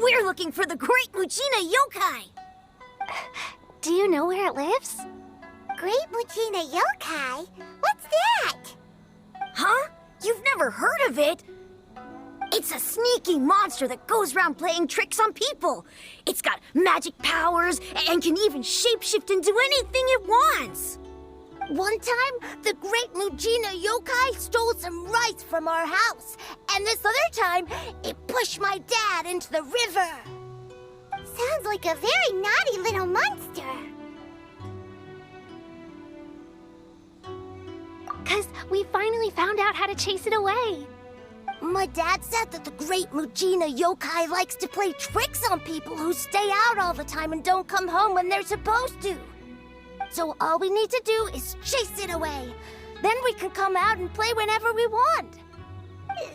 We're looking for the Great Mujina Yokai! Do you know where it lives? Great Mujina Yokai? What's that? Huh? You've never heard of it? It's a sneaky monster that goes around playing tricks on people. It's got magic powers and can even shapeshift into anything it wants. One time, the Great Mujina Yokai stole some rice from our house. And this other time, it pushed my dad into the river. Sounds like a very naughty little monster. 'Cause we finally found out how to chase it away. My dad said that the Great Mujina Yokai likes to play tricks on people who stay out all the time and don't come home when they're supposed to. So all we need to do is chase it away. Then we can come out and play whenever we want.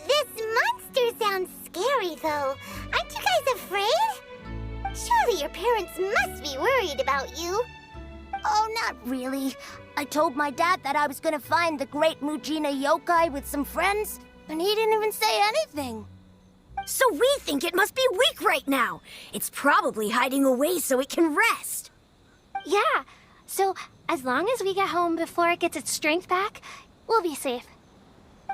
This monster sounds scary, though. Aren't you guys afraid? Surely your parents must be worried about you. Oh, not really. I told my dad that I was gonna find the Great Mujina Yokai with some friends, and he didn't even say anything. So we think it must be weak right now. It's probably hiding away so it can rest. Yeah, so as long as we get home before it gets its strength back, we'll be safe.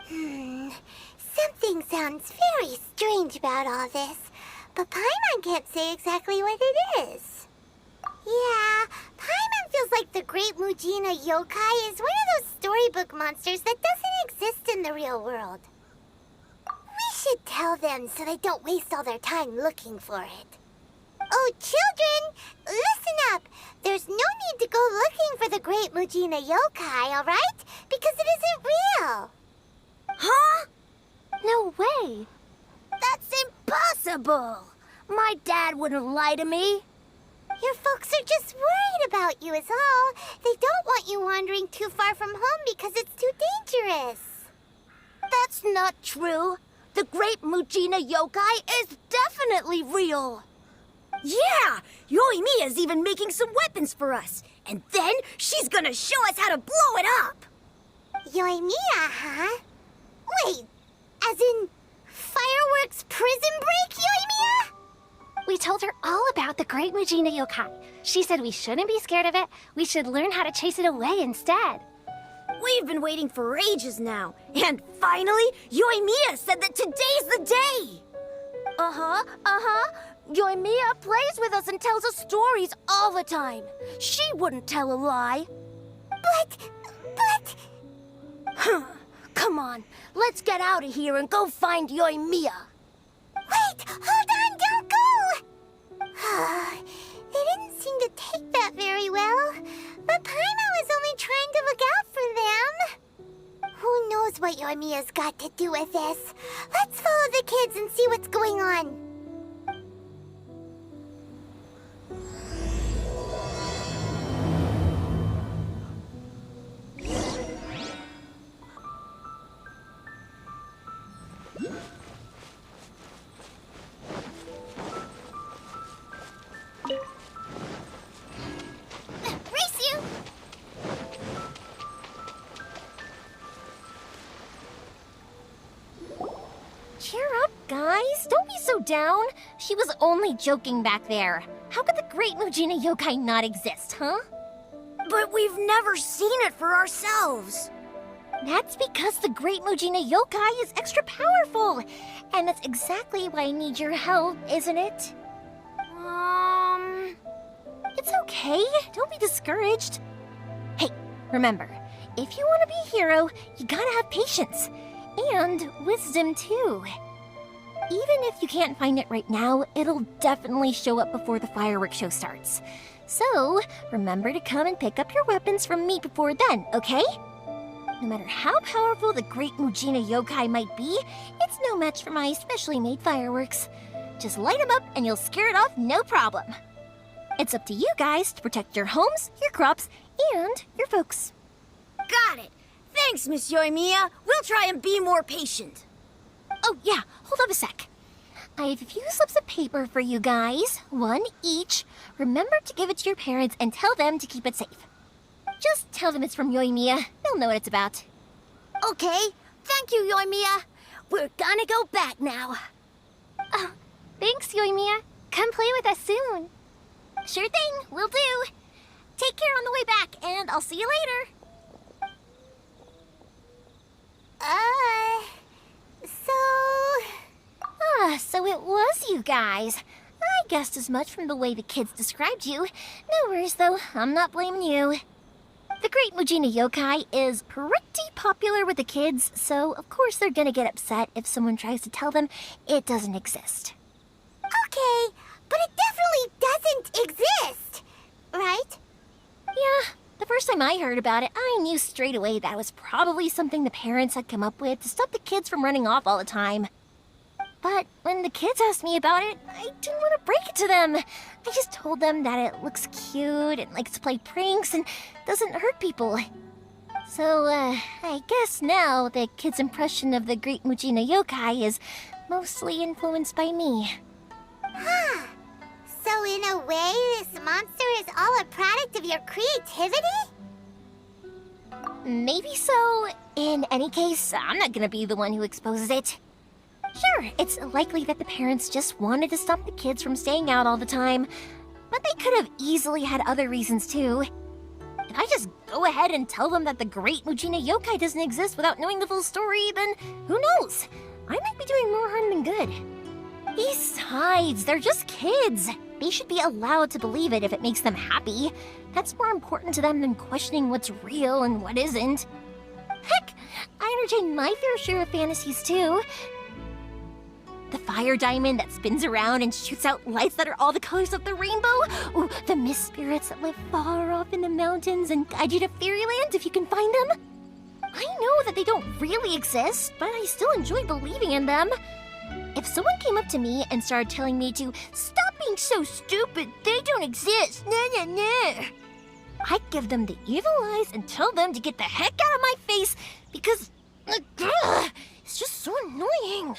Something sounds very strange about all this, but Paimon can't say exactly what it is. Yeah, Paimon feels like the Great Mujina Yokai is one of those storybook monsters that doesn't exist in the real world. We should tell them so they don't waste all their time looking for it. Oh, children, listen up. There's no need to go looking for the Great Mujina Yokai, all right? Because it isn't real. Huh? No way. That's impossible. My dad wouldn't lie to me. Your folks are just worried about you is all. They don't want you wandering too far from home because it's too dangerous. That's not true. The Great Mujina Yokai is definitely real. Yeah! Yoimiya's even making some weapons for us. And then she's gonna show us how to blow it up! Yoimiya, huh? Wait, as in Firework's prison break, Yoimiya? We told her all about the Great Mujina Yokai. She said we shouldn't be scared of it. We should learn how to chase it away instead. We've been waiting for ages now. And finally, Yoimiya said that today's the day! Yoimiya plays with us and tells us stories all the time. She wouldn't tell a lie. But... Come on, let's get out of here and go find Yoimiya. Wait, hold on, don't go! They didn't seem to take that very well. But Paimon was only trying to look out for them. Who knows what Yoimiya's got to do with this? Let's follow the kids and see what's going on. Race you! Cheer up, guys. Don't be so down. She was only joking back there. How could the Great Mujina Yokai not exist, huh? But we've never seen it for ourselves. That's because the Great Mujina Yokai is extra powerful. And that's exactly why I need your help, isn't it? It's okay. Don't be discouraged. Hey, remember, if you want to be a hero, you gotta have patience. And wisdom, too. Even if you can't find it right now, it'll definitely show up before the fireworks show starts. So, remember to come and pick up your weapons from me before then, okay? No matter how powerful the Great Mujina Yokai might be, it's no match for my specially made fireworks. Just light them up and you'll scare it off no problem. It's up to you guys to protect your homes, your crops, and your folks. Got it. Thanks, Miss Yoimiya. We'll try and be more patient. Oh, yeah, hold up a sec. I have a few slips of paper for you guys, one each. Remember to give it to your parents and tell them to keep it safe. Just tell them it's from Yoimiya. They'll know what it's about. Okay, thank you, Yoimiya. We're gonna go back now. Oh, thanks, Yoimiya. Come play with us soon. Sure thing, will do. Take care on the way back, and I'll see you later. So it was you guys. I guessed as much from the way the kids described you. No worries, though. I'm not blaming you. The Great Mujina Yokai is pretty popular with the kids, so of course they're gonna get upset if someone tries to tell them it doesn't exist. Okay, but it definitely doesn't exist, right? Yeah, the first time I heard about it, I knew straight away that was probably something the parents had come up with to stop the kids from running off all the time. But when the kids asked me about it, I didn't want to break it to them. I just told them that it looks cute and likes to play pranks and doesn't hurt people. So, I guess now the kids' impression of the Great Mujina Yokai is mostly influenced by me. Huh. So in a way, this monster is all a product of your creativity? Maybe so. In any case, I'm not gonna be the one who exposes it. Sure, it's likely that the parents just wanted to stop the kids from staying out all the time, but they could have easily had other reasons too. If I just go ahead and tell them that the Great Mujina Yokai doesn't exist without knowing the full story, then who knows? I might be doing more harm than good. Besides, they're just kids. They should be allowed to believe it if it makes them happy. That's more important to them than questioning what's real and what isn't. Heck, I entertain my fair share of fantasies too. The fire diamond that spins around and shoots out lights that are all the colors of the rainbow. Ooh, the mist spirits that live far off in the mountains and guide you to fairyland if you can find them. I know that they don't really exist, but I still enjoy believing in them. If someone came up to me and started telling me to stop being so stupid, they don't exist, I'd give them the evil eyes and tell them to get the heck out of my face because it's just so annoying.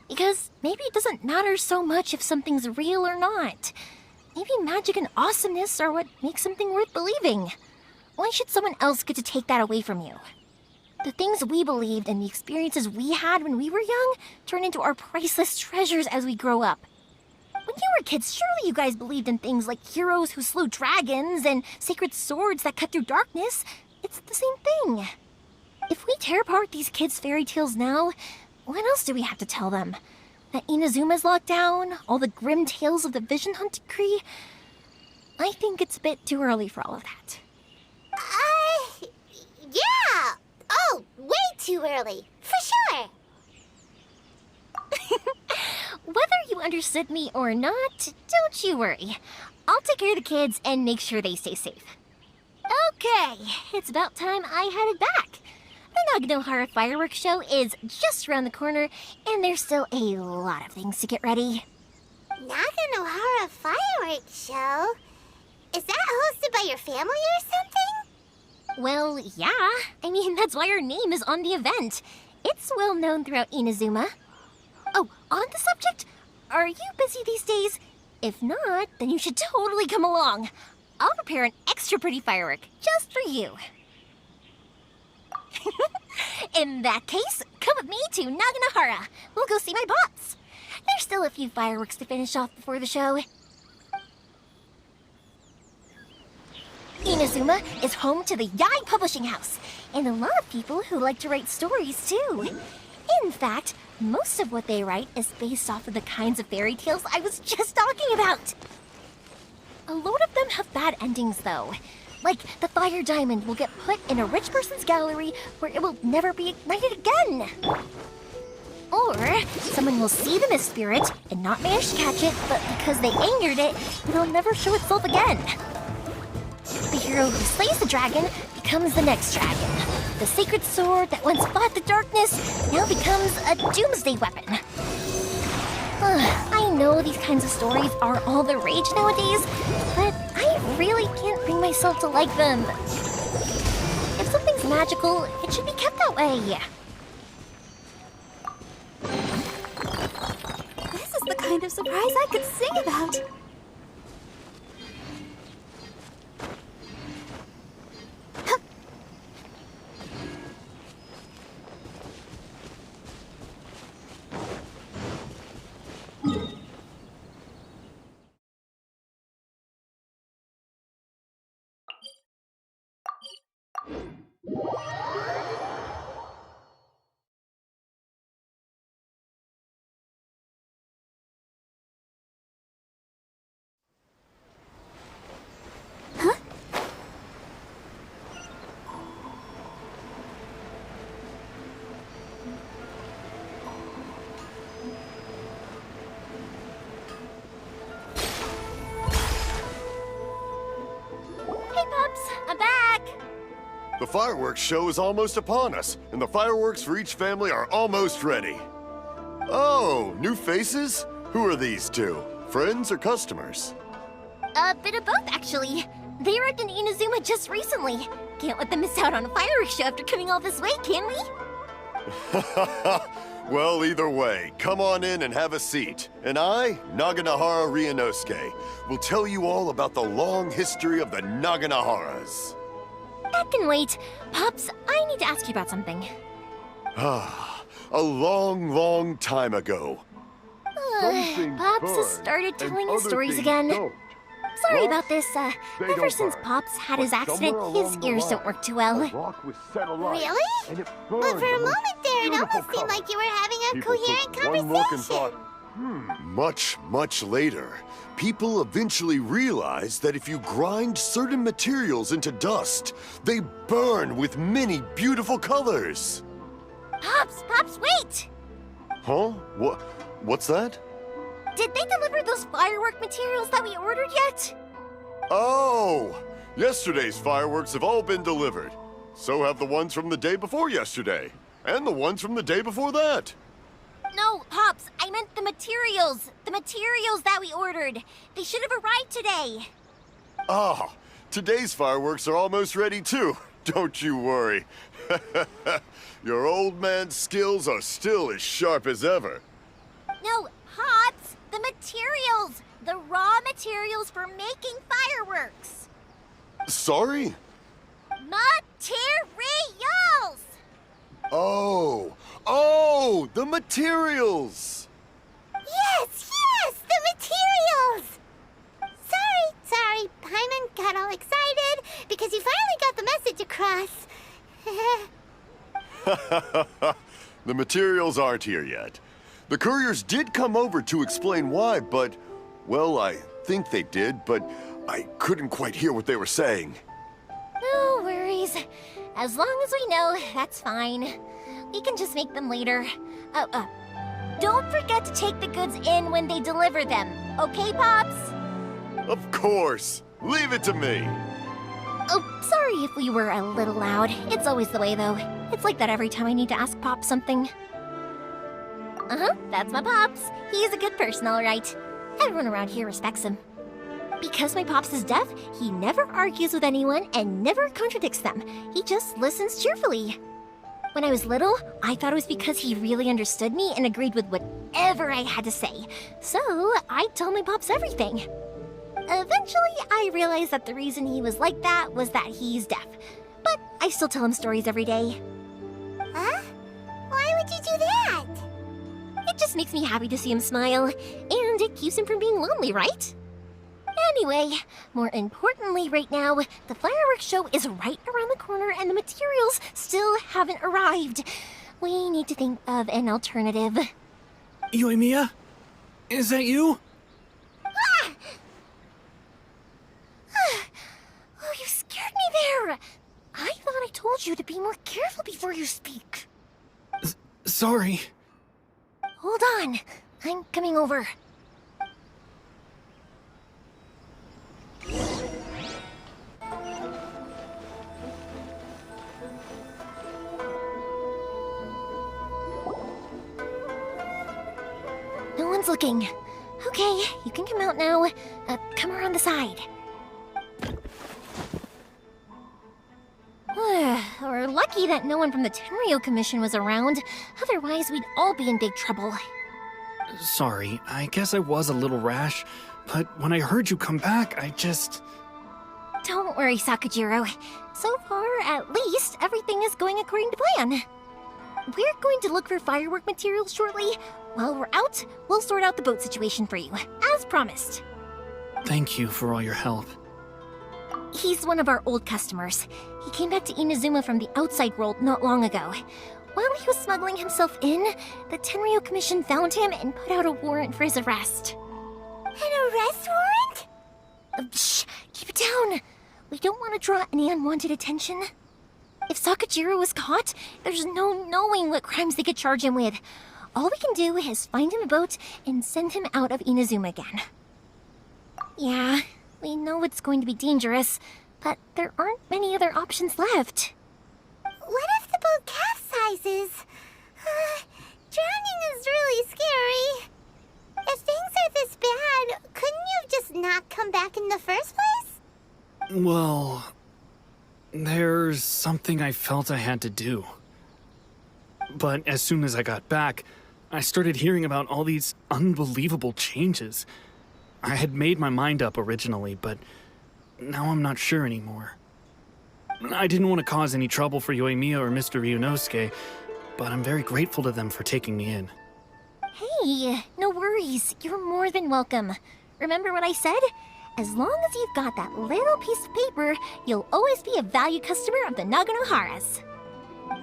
Because maybe it doesn't matter so much if something's real or not. Maybe magic and awesomeness are what makes something worth believing. Why should someone else get to take that away from you? The things we believed and the experiences we had when we were young turn into our priceless treasures as we grow up. When you were kids, surely you guys believed in things like heroes who slew dragons and sacred swords that cut through darkness. It's the same thing. If we tear apart these kids' fairy tales now, what else do we have to tell them? That Inazuma's locked down? All the grim tales of the Vision Hunt decree? I think it's a bit too early for all of that. Yeah! Oh, way too early, for sure! Whether you understood me or not, don't you worry. I'll take care of the kids and make sure they stay safe. Okay, it's about time I headed back. The Naganohara Firework Show is just around the corner, and there's still a lot of things to get ready. Naganohara Firework Show? Is that hosted by your family or something? Well, yeah. I mean, that's why our name is on the event. It's well known throughout Inazuma. Oh, on the subject, are you busy these days? If not, then you should totally come along. I'll prepare an extra pretty firework just for you. In that case, come with me to Naganohara. We'll go see my boss. There's still a few fireworks to finish off before the show. Inazuma is home to the Yai Publishing House, and a lot of people who like to write stories too. In fact, most of what they write is based off of the kinds of fairy tales I was just talking about. A lot of them have bad endings though. Like, the fire diamond will get put in a rich person's gallery where it will never be ignited again. Or, someone will see the mist spirit and not manage to catch it, but because they angered it, it'll never show itself again. The hero who slays the dragon becomes the next dragon. The sacred sword that once fought the darkness now becomes a doomsday weapon. kinds of stories are all the rage nowadays, but I really can't bring myself to like them. If something's magical, it should be kept that way. This is the kind of surprise I could sing about. I'm back! The fireworks show is almost upon us, and the fireworks for each family are almost ready. Oh, new faces? Who are these two? Friends or customers? A bit of both, actually. They arrived in Inazuma just recently. Can't let them miss out on a fireworks show after coming all this way, can we? Well, either way, come on in and have a seat. And I, Naganahara Ryunosuke, will tell you all about the long history of the Naganaharas. That can wait. Pops, I need to ask you about something. A long, long time ago. Pops has started telling his stories again. Sorry about this. Ever since Pops had his accident, his ears don't work too well. Really? But for a moment there, it almost seemed like you were having a coherent conversation. Much, much later, people eventually realized that if you grind certain materials into dust, they burn with many beautiful colors. Pops, wait! Huh? What's that? Did they deliver those firework materials that we ordered yet? Oh! Yesterday's fireworks have all been delivered. So have the ones from the day before yesterday. And the ones from the day before that. No, Pops, I meant the materials. The materials that we ordered. They should have arrived today. Ah, today's fireworks are almost ready too. Don't you worry. Your old man's skills are still as sharp as ever. No, Pops, the materials. The raw materials for making fireworks. Sorry? Materials! Oh, the materials! Yes, the materials! Sorry, Paimon got all excited because you finally got the message across. The materials aren't here yet. The couriers did come over to explain why, but, well, I think they did, but I couldn't quite hear what they were saying. No worries. As long as we know, that's fine. We can just make them later. Don't forget to take the goods in when they deliver them. Okay, Pops? Of course. Leave it to me. Oh, sorry if we were a little loud. It's always the way, though. It's like that every time I need to ask Pops something. That's my Pops. He's a good person, all right. Everyone around here respects him. Because my Pops is deaf, he never argues with anyone and never contradicts them. He just listens cheerfully. When I was little, I thought it was because he really understood me and agreed with whatever I had to say. So, I'd tell my Pops everything. Eventually, I realized that the reason he was like that was that he's deaf. But I still tell him stories every day. Huh? Why would you do that? It just makes me happy to see him smile, and it keeps him from being lonely, right? Anyway, more importantly right now, the fireworks show is right around the corner and the materials still haven't arrived. We need to think of an alternative. Yoimiya? Is that you? Oh, you scared me there! I thought I told you to be more careful before you speak. Sorry. Hold on, I'm coming over. No one's looking. Okay, you can come out now. Come around the side. We're lucky that no one from the Tenryo Commission was around. Otherwise, we'd all be in big trouble. Sorry, I guess I was a little rash, but when I heard you come back, I just... Don't worry, Sakujiro. So far, at least, everything is going according to plan. We're going to look for firework materials shortly. While we're out, we'll sort out the boat situation for you, as promised. Thank you for all your help. He's one of our old customers. He came back to Inazuma from the outside world not long ago. While he was smuggling himself in, the Tenryo Commission found him and put out a warrant for his arrest. An arrest warrant? Shh! Keep it down! We don't want to draw any unwanted attention. If Sakujiro was caught, there's no knowing what crimes they could charge him with. All we can do is find him a boat and send him out of Inazuma again. Yeah, we know it's going to be dangerous, but there aren't many other options left. What if the boat capsizes? Drowning is really scary. If things are this bad, couldn't you have just not come back in the first place? Well, there's something I felt I had to do. But as soon as I got back, I started hearing about all these unbelievable changes. I had made my mind up originally, but now I'm not sure anymore. I didn't want to cause any trouble for Yoimiya or Mr. Ryunosuke, but I'm very grateful to them for taking me in. Hey, no worries. You're more than welcome. Remember what I said? As long as you've got that little piece of paper, you'll always be a valued customer of the Naganoharas.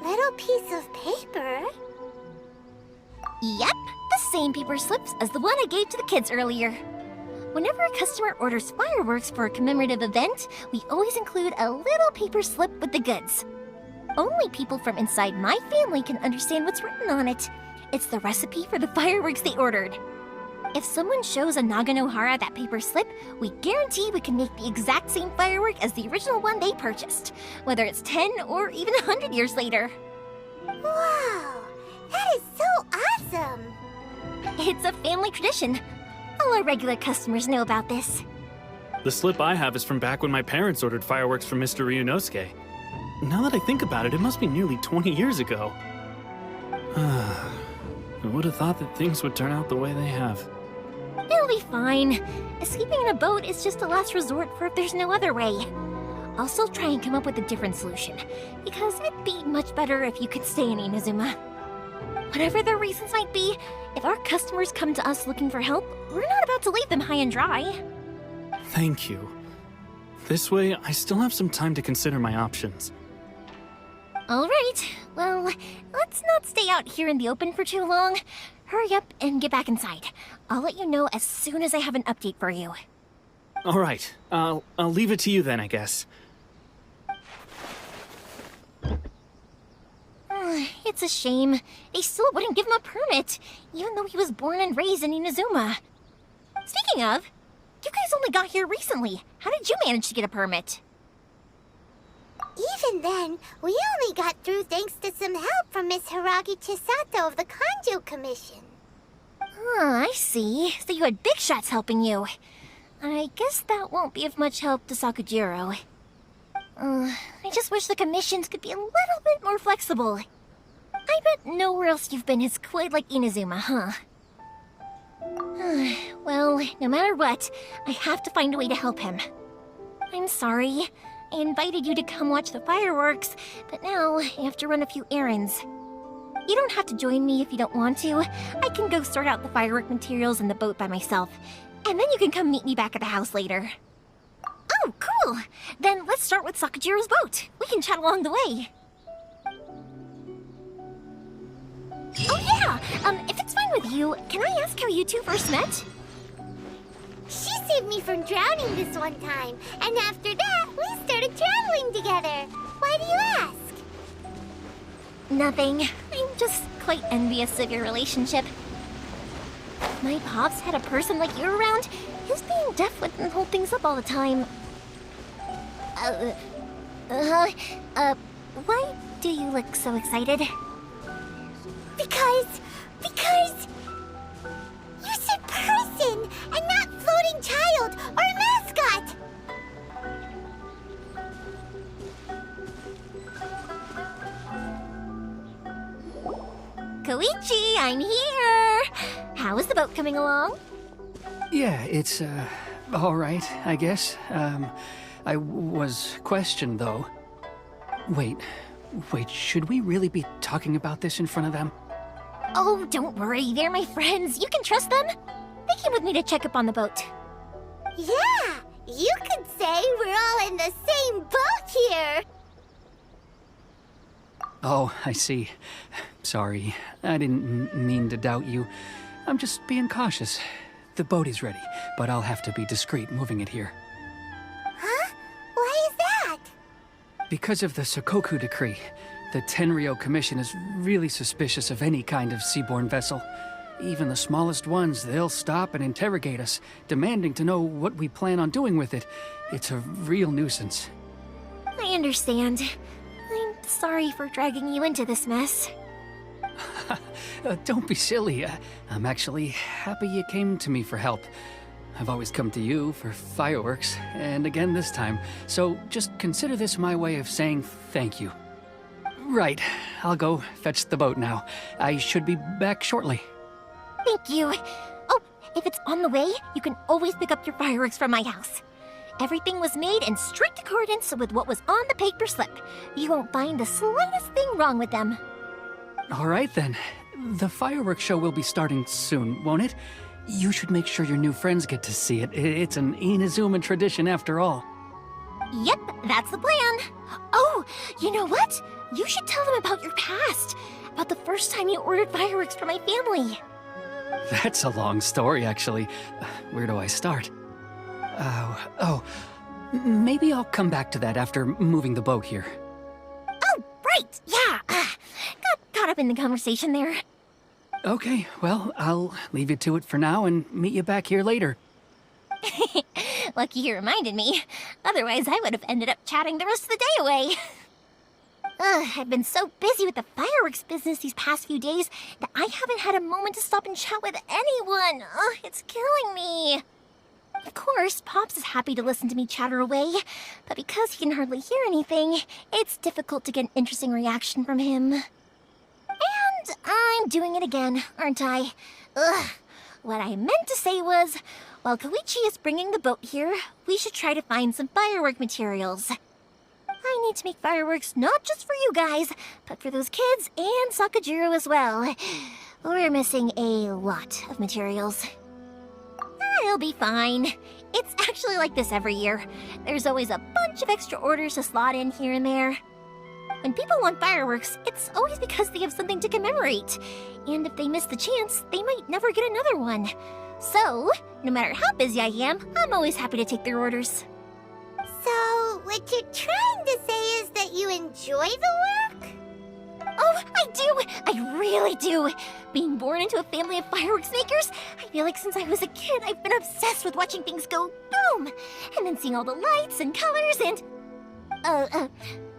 Little piece of paper? Yep, the same paper slips as the one I gave to the kids earlier. Whenever a customer orders fireworks for a commemorative event, we always include a little paper slip with the goods. Only people from inside my family can understand what's written on it. It's the recipe for the fireworks they ordered. If someone shows a Naganohara that paper slip, we guarantee we can make the exact same firework as the original one they purchased, whether it's 10 or even 100 years later. Wow, that is so awesome! It's a family tradition. All our regular customers know about this. The slip I have is from back when my parents ordered fireworks from Mr. Ryunosuke. Now that I think about it, it must be nearly 20 years ago. I would have thought that things would turn out the way they have. It'll be fine. Escaping in a boat is just a last resort for if there's no other way. I'll still try and come up with a different solution, because it'd be much better if you could stay in Inazuma. Whatever their reasons might be, if our customers come to us looking for help, we're not about to leave them high and dry. Thank you. This way, I still have some time to consider my options. All right, well, let's not stay out here in the open for too long. Hurry up and get back inside. I'll let you know as soon as I have an update for you. All right, I'll leave it to you then, I guess. It's a shame. They still wouldn't give him a permit, even though he was born and raised in Inazuma. Speaking of, you guys only got here recently. How did you manage to get a permit? Even then, we only got through thanks to some help from Miss Hiragi Chisato of the Kanjo Commission. I see. So you had big shots helping you. I guess that won't be of much help to Sakujiro. I just wish the commissions could be a little bit more flexible. I bet nowhere else you've been is quite like Inazuma, huh? Well, no matter what, I have to find a way to help him. I'm sorry. I invited you to come watch the fireworks, but now I have to run a few errands. You don't have to join me if you don't want to. I can go sort out the firework materials in the boat by myself, and then you can come meet me back at the house later. Oh, cool! Then let's start with Sakujiro's boat. We can chat along the way. Oh yeah! If it's fine with you, can I ask how you two first met? She saved me from drowning this one time, and after that, we started traveling together. Why do you ask? Nothing. I'm just quite envious of your relationship. If my pops had a person like you around, his being deaf wouldn't hold things up all the time. Why do you look so excited? Because... You said person! Koichi, I'm here! How is the boat coming along? Yeah, it's, all right, I guess. I was questioned, though. Wait, should we really be talking about this in front of them? Oh, don't worry, they're my friends. You can trust them. They came with me to check up on the boat. Yeah, you could say we're all in the same boat here. Oh, I see. Sorry, I didn't mean to doubt you. I'm just being cautious. The boat is ready, but I'll have to be discreet moving it here. Huh? Why is that? Because of the Sokoku decree, the Tenryou Commission is really suspicious of any kind of seaborne vessel. Even the smallest ones, they'll stop and interrogate us, demanding to know what we plan on doing with it. It's a real nuisance. I understand. I'm sorry for dragging you into this mess. Don't be silly. I'm actually happy you came to me for help. I've always come to you for fireworks, and again this time. So just consider this my way of saying thank you. Right, I'll go fetch the boat now. I should be back shortly. Thank you. Oh, if it's on the way, you can always pick up your fireworks from my house. Everything was made in strict accordance with what was on the paper slip. You won't find the slightest thing wrong with them. All right then. The fireworks show will be starting soon, won't it? You should make sure your new friends get to see it. It's an Inazuma tradition after all. Yep, that's the plan. Oh, you know what? You should tell them about your past. About the first time you ordered fireworks for my family. That's a long story, actually. Where do I start? Maybe I'll come back to that after moving the boat here. Oh, right, yeah. Got caught up in the conversation there. Okay, well, I'll leave you to it for now and meet you back here later. Lucky you reminded me. Otherwise, I would have ended up chatting the rest of the day away. I've been so busy with the fireworks business these past few days that I haven't had a moment to stop and chat with anyone. It's killing me. Of course, Pops is happy to listen to me chatter away, but because he can hardly hear anything, it's difficult to get an interesting reaction from him. And I'm doing it again, aren't I? What I meant to say was, while Koichi is bringing the boat here, we should try to find some firework materials. I need to make fireworks not just for you guys, but for those kids and Sakajiro as well. We're missing a lot of materials. It'll be fine. It's actually like this every year. There's always a bunch of extra orders to slot in here and there. When people want fireworks, it's always because they have something to commemorate. And if they miss the chance, they might never get another one. So, no matter how busy I am, I'm always happy to take their orders. So, what you're trying to say is that you enjoy the work? Oh, I do! I really do! Being born into a family of fireworks makers, I feel like since I was a kid, I've been obsessed with watching things go boom! And then seeing all the lights and colors and...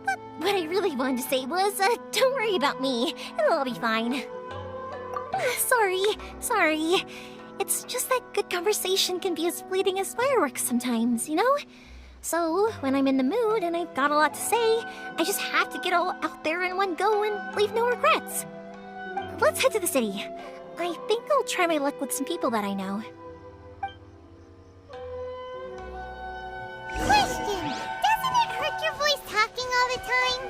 But what I really wanted to say was, don't worry about me. It'll all be fine. Sorry. It's just that good conversation can be as fleeting as fireworks sometimes, you know? So, when I'm in the mood and I've got a lot to say, I just have to get all out there in one go and leave no regrets. Let's head to the city. I think I'll try my luck with some people that I know. Question! Doesn't it hurt your voice talking all the time?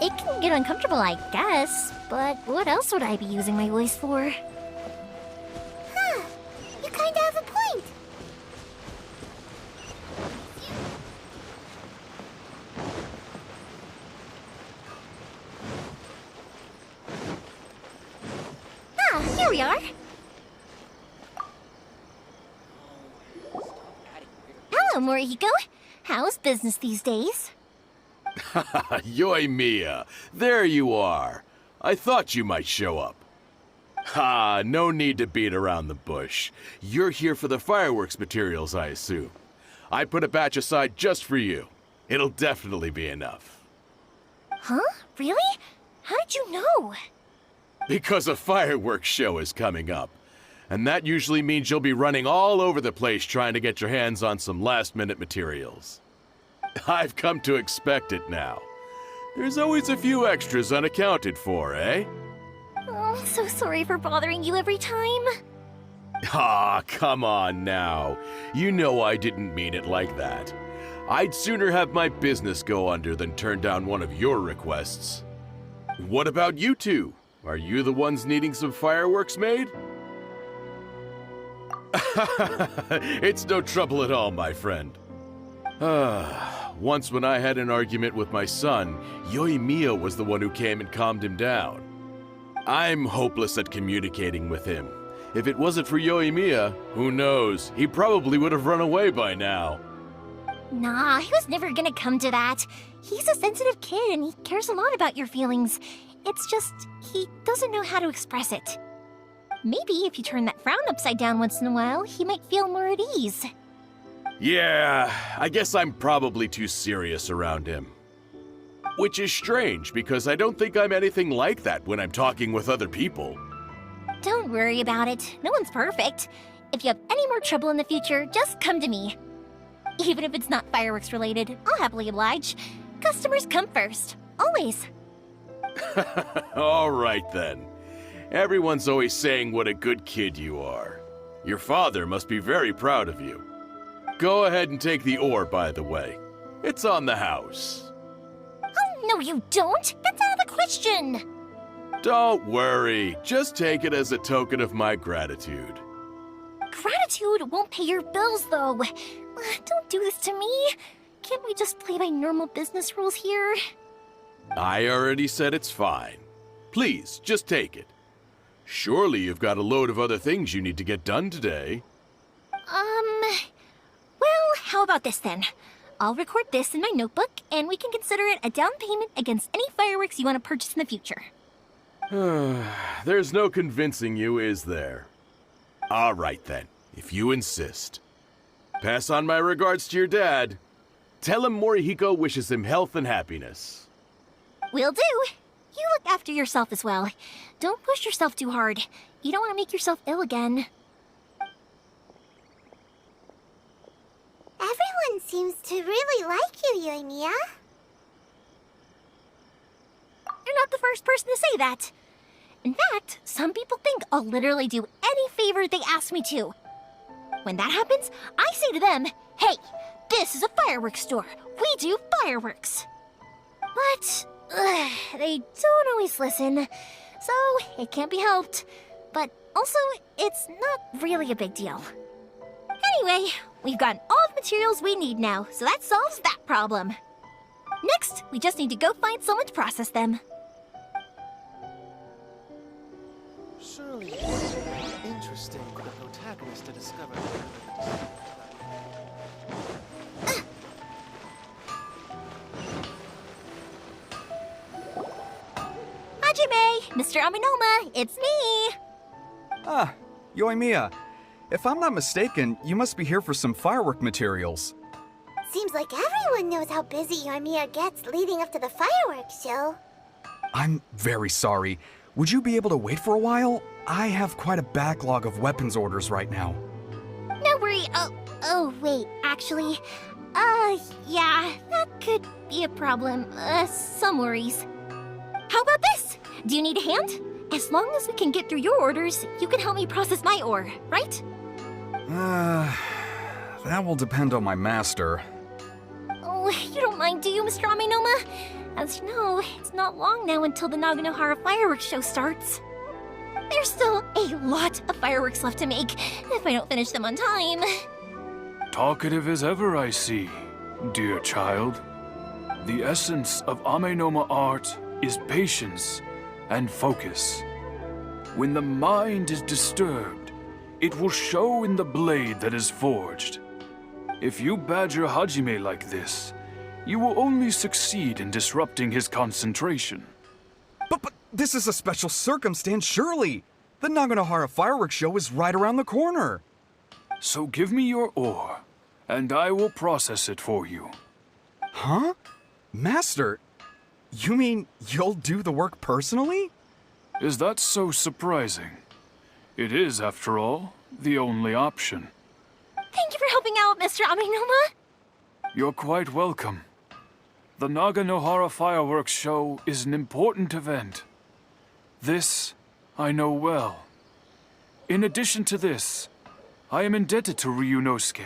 It can get uncomfortable, I guess, but what else would I be using my voice for? Huh. You kinda have a point. Here we are. Hello, Morihiko. How's business these days? Yoi Mia, there you are. I thought you might show up. Ha, no need to beat around the bush. You're here for the fireworks materials, I assume. I put a batch aside just for you. It'll definitely be enough. Huh? Really? How did you know? Because a fireworks show is coming up. And that usually means you'll be running all over the place trying to get your hands on some last-minute materials. I've come to expect it now. There's always a few extras unaccounted for, eh? Oh, I'm so sorry for bothering you every time. Ah, come on now. You know I didn't mean it like that. I'd sooner have my business go under than turn down one of your requests. What about you two? Are you the ones needing some fireworks made? It's no trouble at all, my friend. Once when I had an argument with my son, Yoimiya was the one who came and calmed him down. I'm hopeless at communicating with him. If it wasn't for Yoimiya, who knows, he probably would have run away by now. Nah, he was never gonna come to that. He's a sensitive kid and he cares a lot about your feelings. It's just, he doesn't know how to express it. Maybe if you turn that frown upside down once in a while, he might feel more at ease. Yeah, I guess I'm probably too serious around him. Which is strange, because I don't think I'm anything like that when I'm talking with other people. Don't worry about it. No one's perfect. If you have any more trouble in the future, just come to me. Even if it's not fireworks related, I'll happily oblige. Customers come first. Always. All right then. Everyone's always saying what a good kid you are. Your father must be very proud of you. Go ahead and take the ore, by the way. It's on the house. Oh, no you don't! That's out of the question! Don't worry. Just take it as a token of my gratitude. Gratitude won't pay your bills, though. Don't do this to me. Can't we just play by normal business rules here? I already said it's fine. Please, just take it. Surely you've got a load of other things you need to get done today. Well, how about this then? I'll record this in my notebook, and we can consider it a down payment against any fireworks you want to purchase in the future. There's no convincing you, is there? All right then, if you insist. Pass on my regards to your dad. Tell him Morihiko wishes him health and happiness. Will do. You look after yourself as well. Don't push yourself too hard. You don't want to make yourself ill again. Everyone seems to really like you, Yoimiya. You're not the first person to say that. In fact, some people think I'll literally do any favor they ask me to. When that happens, I say to them, hey, this is a fireworks store. We do fireworks. But they don't always listen, so it can't be helped. But also, it's not really a big deal. Anyway, we've gotten all the materials we need now, so that solves that problem. Next, we just need to go find someone to process them. Surely it would be interesting for the protagonist to discover. Hajime, Mr. Aminoma, it's me! Ah, Yoimiya. If I'm not mistaken, you must be here for some firework materials. Seems like everyone knows how busy Yoimiya gets leading up to the fireworks show. I'm very sorry. Would you be able to wait for a while? I have quite a backlog of weapons orders right now. No worry. Oh, wait, actually, yeah, that could be a problem. Some worries. How about this? Do you need a hand? As long as we can get through your orders, you can help me process my ore, right? That will depend on my master. Oh, you don't mind, do you, Mr. Aminoma? As you know, it's not long now until the Naganohara fireworks show starts. There's still a lot of fireworks left to make, if I don't finish them on time. Talkative as ever, I see, dear child. The essence of Amenoma art is patience and focus. When the mind is disturbed, it will show in the blade that is forged. If you badger Hajime like this, you will only succeed in disrupting his concentration. But this is a special circumstance, surely! The Naganohara fireworks show is right around the corner! So give me your ore, and I will process it for you. Huh? Master, you mean you'll do the work personally? Is that so surprising? It is, after all, the only option. Thank you for helping out, Mr. Aminoma. You're quite welcome. The Naganohara fireworks show is an important event. This I know well. In addition to this, I am indebted to Ryunosuke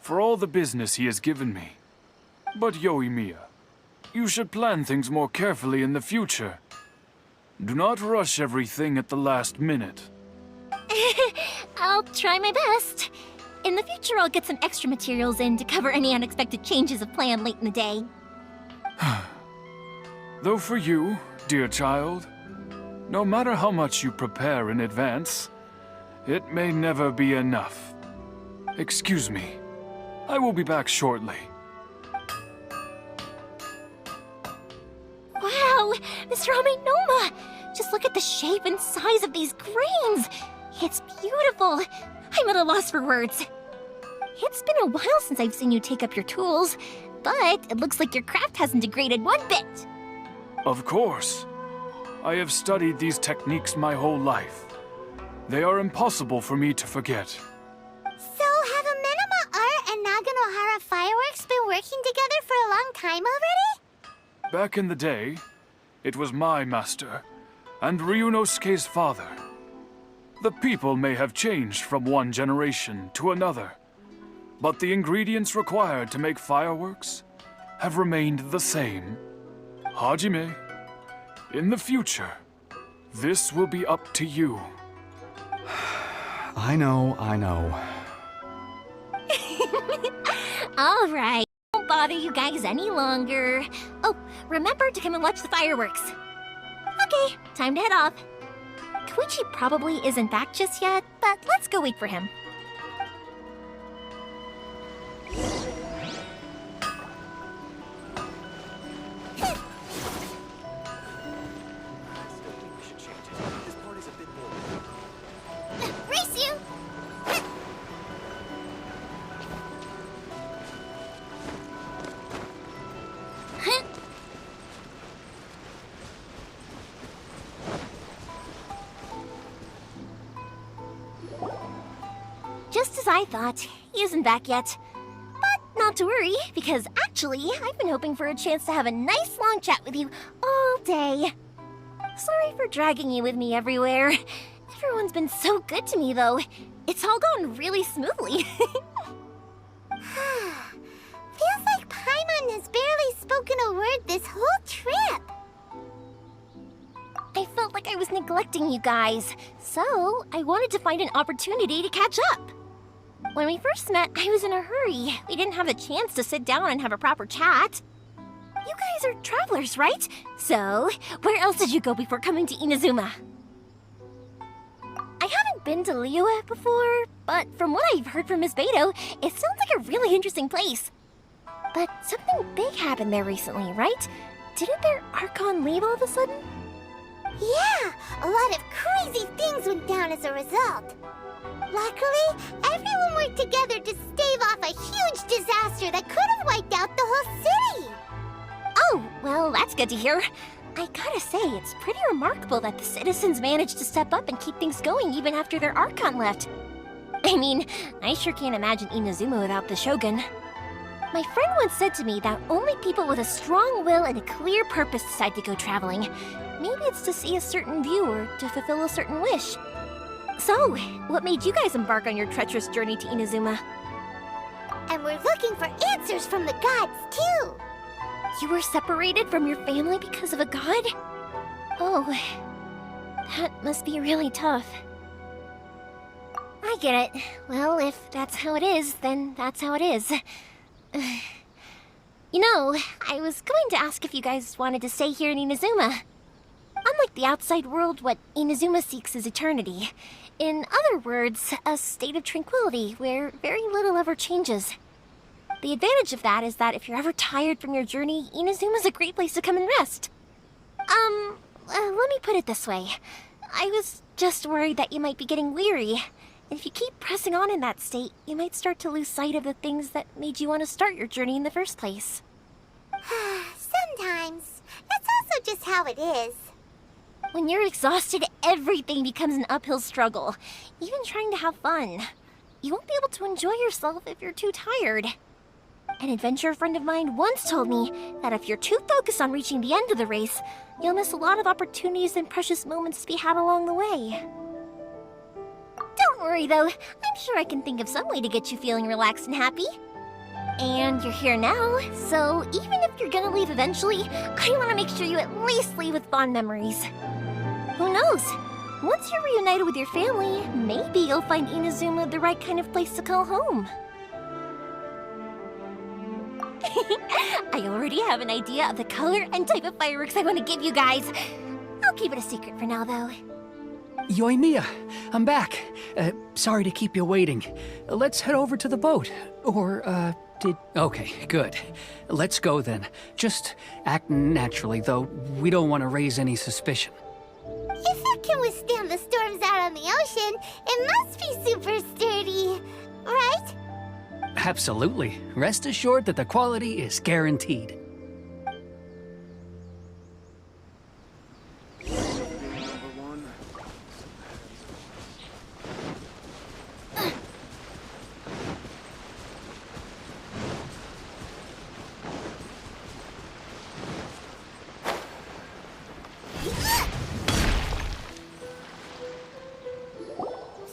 for all the business he has given me. But Yoimiya, you should plan things more carefully in the future. Do not rush everything at the last minute. I'll try my best. In the future, I'll get some extra materials in to cover any unexpected changes of plan late in the day. Though for you, dear child, no matter how much you prepare in advance, it may never be enough. Excuse me. I will be back shortly. Wow, Mr. Amenoma! Just look at the shape and size of these grains! It's beautiful! I'm at a loss for words. It's been a while since I've seen you take up your tools, but it looks like your craft hasn't degraded one bit. Of course. I have studied these techniques my whole life. They are impossible for me to forget. So, have Amenoma Art and Naganohara Fireworks been working together for a long time already? Back in the day, it was my master, and Ryunosuke's father. The people may have changed from one generation to another, but the ingredients required to make fireworks have remained the same. Hajime, in the future, this will be up to you. I know. All right, won't bother you guys any longer. Oh, remember to come and watch the fireworks. Okay, time to head off. Koichi probably isn't back just yet, but let's go wait for him. Race you! Just as I thought, he isn't back yet. But not to worry, because actually, I've been hoping for a chance to have a nice long chat with you all day. Sorry for dragging you with me everywhere. Everyone's been so good to me, though. It's all gone really smoothly. Feels like Paimon has barely spoken a word this whole trip. I felt like I was neglecting you guys, so I wanted to find an opportunity to catch up. When we first met, I was in a hurry. We didn't have a chance to sit down and have a proper chat. You guys are travelers, right? So, where else did you go before coming to Inazuma? I haven't been to Liyue before, but from what I've heard from Miss Beto, it sounds like a really interesting place. But something big happened there recently, right? Didn't their Archon leave all of a sudden? Yeah, a lot of crazy things went down as a result. Luckily, everyone worked together to stave off a huge disaster that could have wiped out the whole city. Oh, well, that's good to hear. I gotta say, it's pretty remarkable that the citizens managed to step up and keep things going even after their Archon left. I mean, I sure can't imagine Inazuma without the Shogun. My friend once said to me that only people with a strong will and a clear purpose decide to go traveling. Maybe it's to see a certain view or to fulfill a certain wish. So, what made you guys embark on your treacherous journey to Inazuma? And we're looking for answers from the gods, too. You were separated from your family because of a god? Oh, that must be really tough. I get it. Well, if that's how it is, then that's how it is. You know, I was going to ask if you guys wanted to stay here in Inazuma. Unlike the outside world, what Inazuma seeks is eternity. In other words, a state of tranquility where very little ever changes. The advantage of that is that if you're ever tired from your journey, Inazuma's a great place to come and rest. Let me put it this way. I was just worried that you might be getting weary. And if you keep pressing on in that state, you might start to lose sight of the things that made you want to start your journey in the first place. Sometimes. That's also just how it is. When you're exhausted, everything becomes an uphill struggle. Even trying to have fun. You won't be able to enjoy yourself if you're too tired. An adventurer friend of mine once told me that if you're too focused on reaching the end of the race, you'll miss a lot of opportunities and precious moments to be had along the way. Don't worry though, I'm sure I can think of some way to get you feeling relaxed and happy. And you're here now, so even if you're gonna leave eventually, I want to make sure you at least leave with fond memories. Who knows? Once you're reunited with your family, maybe you'll find Inazuma the right kind of place to call home. I already have an idea of the color and type of fireworks I want to give you guys. I'll keep it a secret for now, though. Yoimiya, I'm back. Sorry to keep you waiting. Let's head over to the boat. Or, Okay, good. Let's go then. Just act naturally, though. We don't want to raise any suspicion. If it can withstand the storms out on the ocean, it must be super sturdy, right? Absolutely. Rest assured that the quality is guaranteed.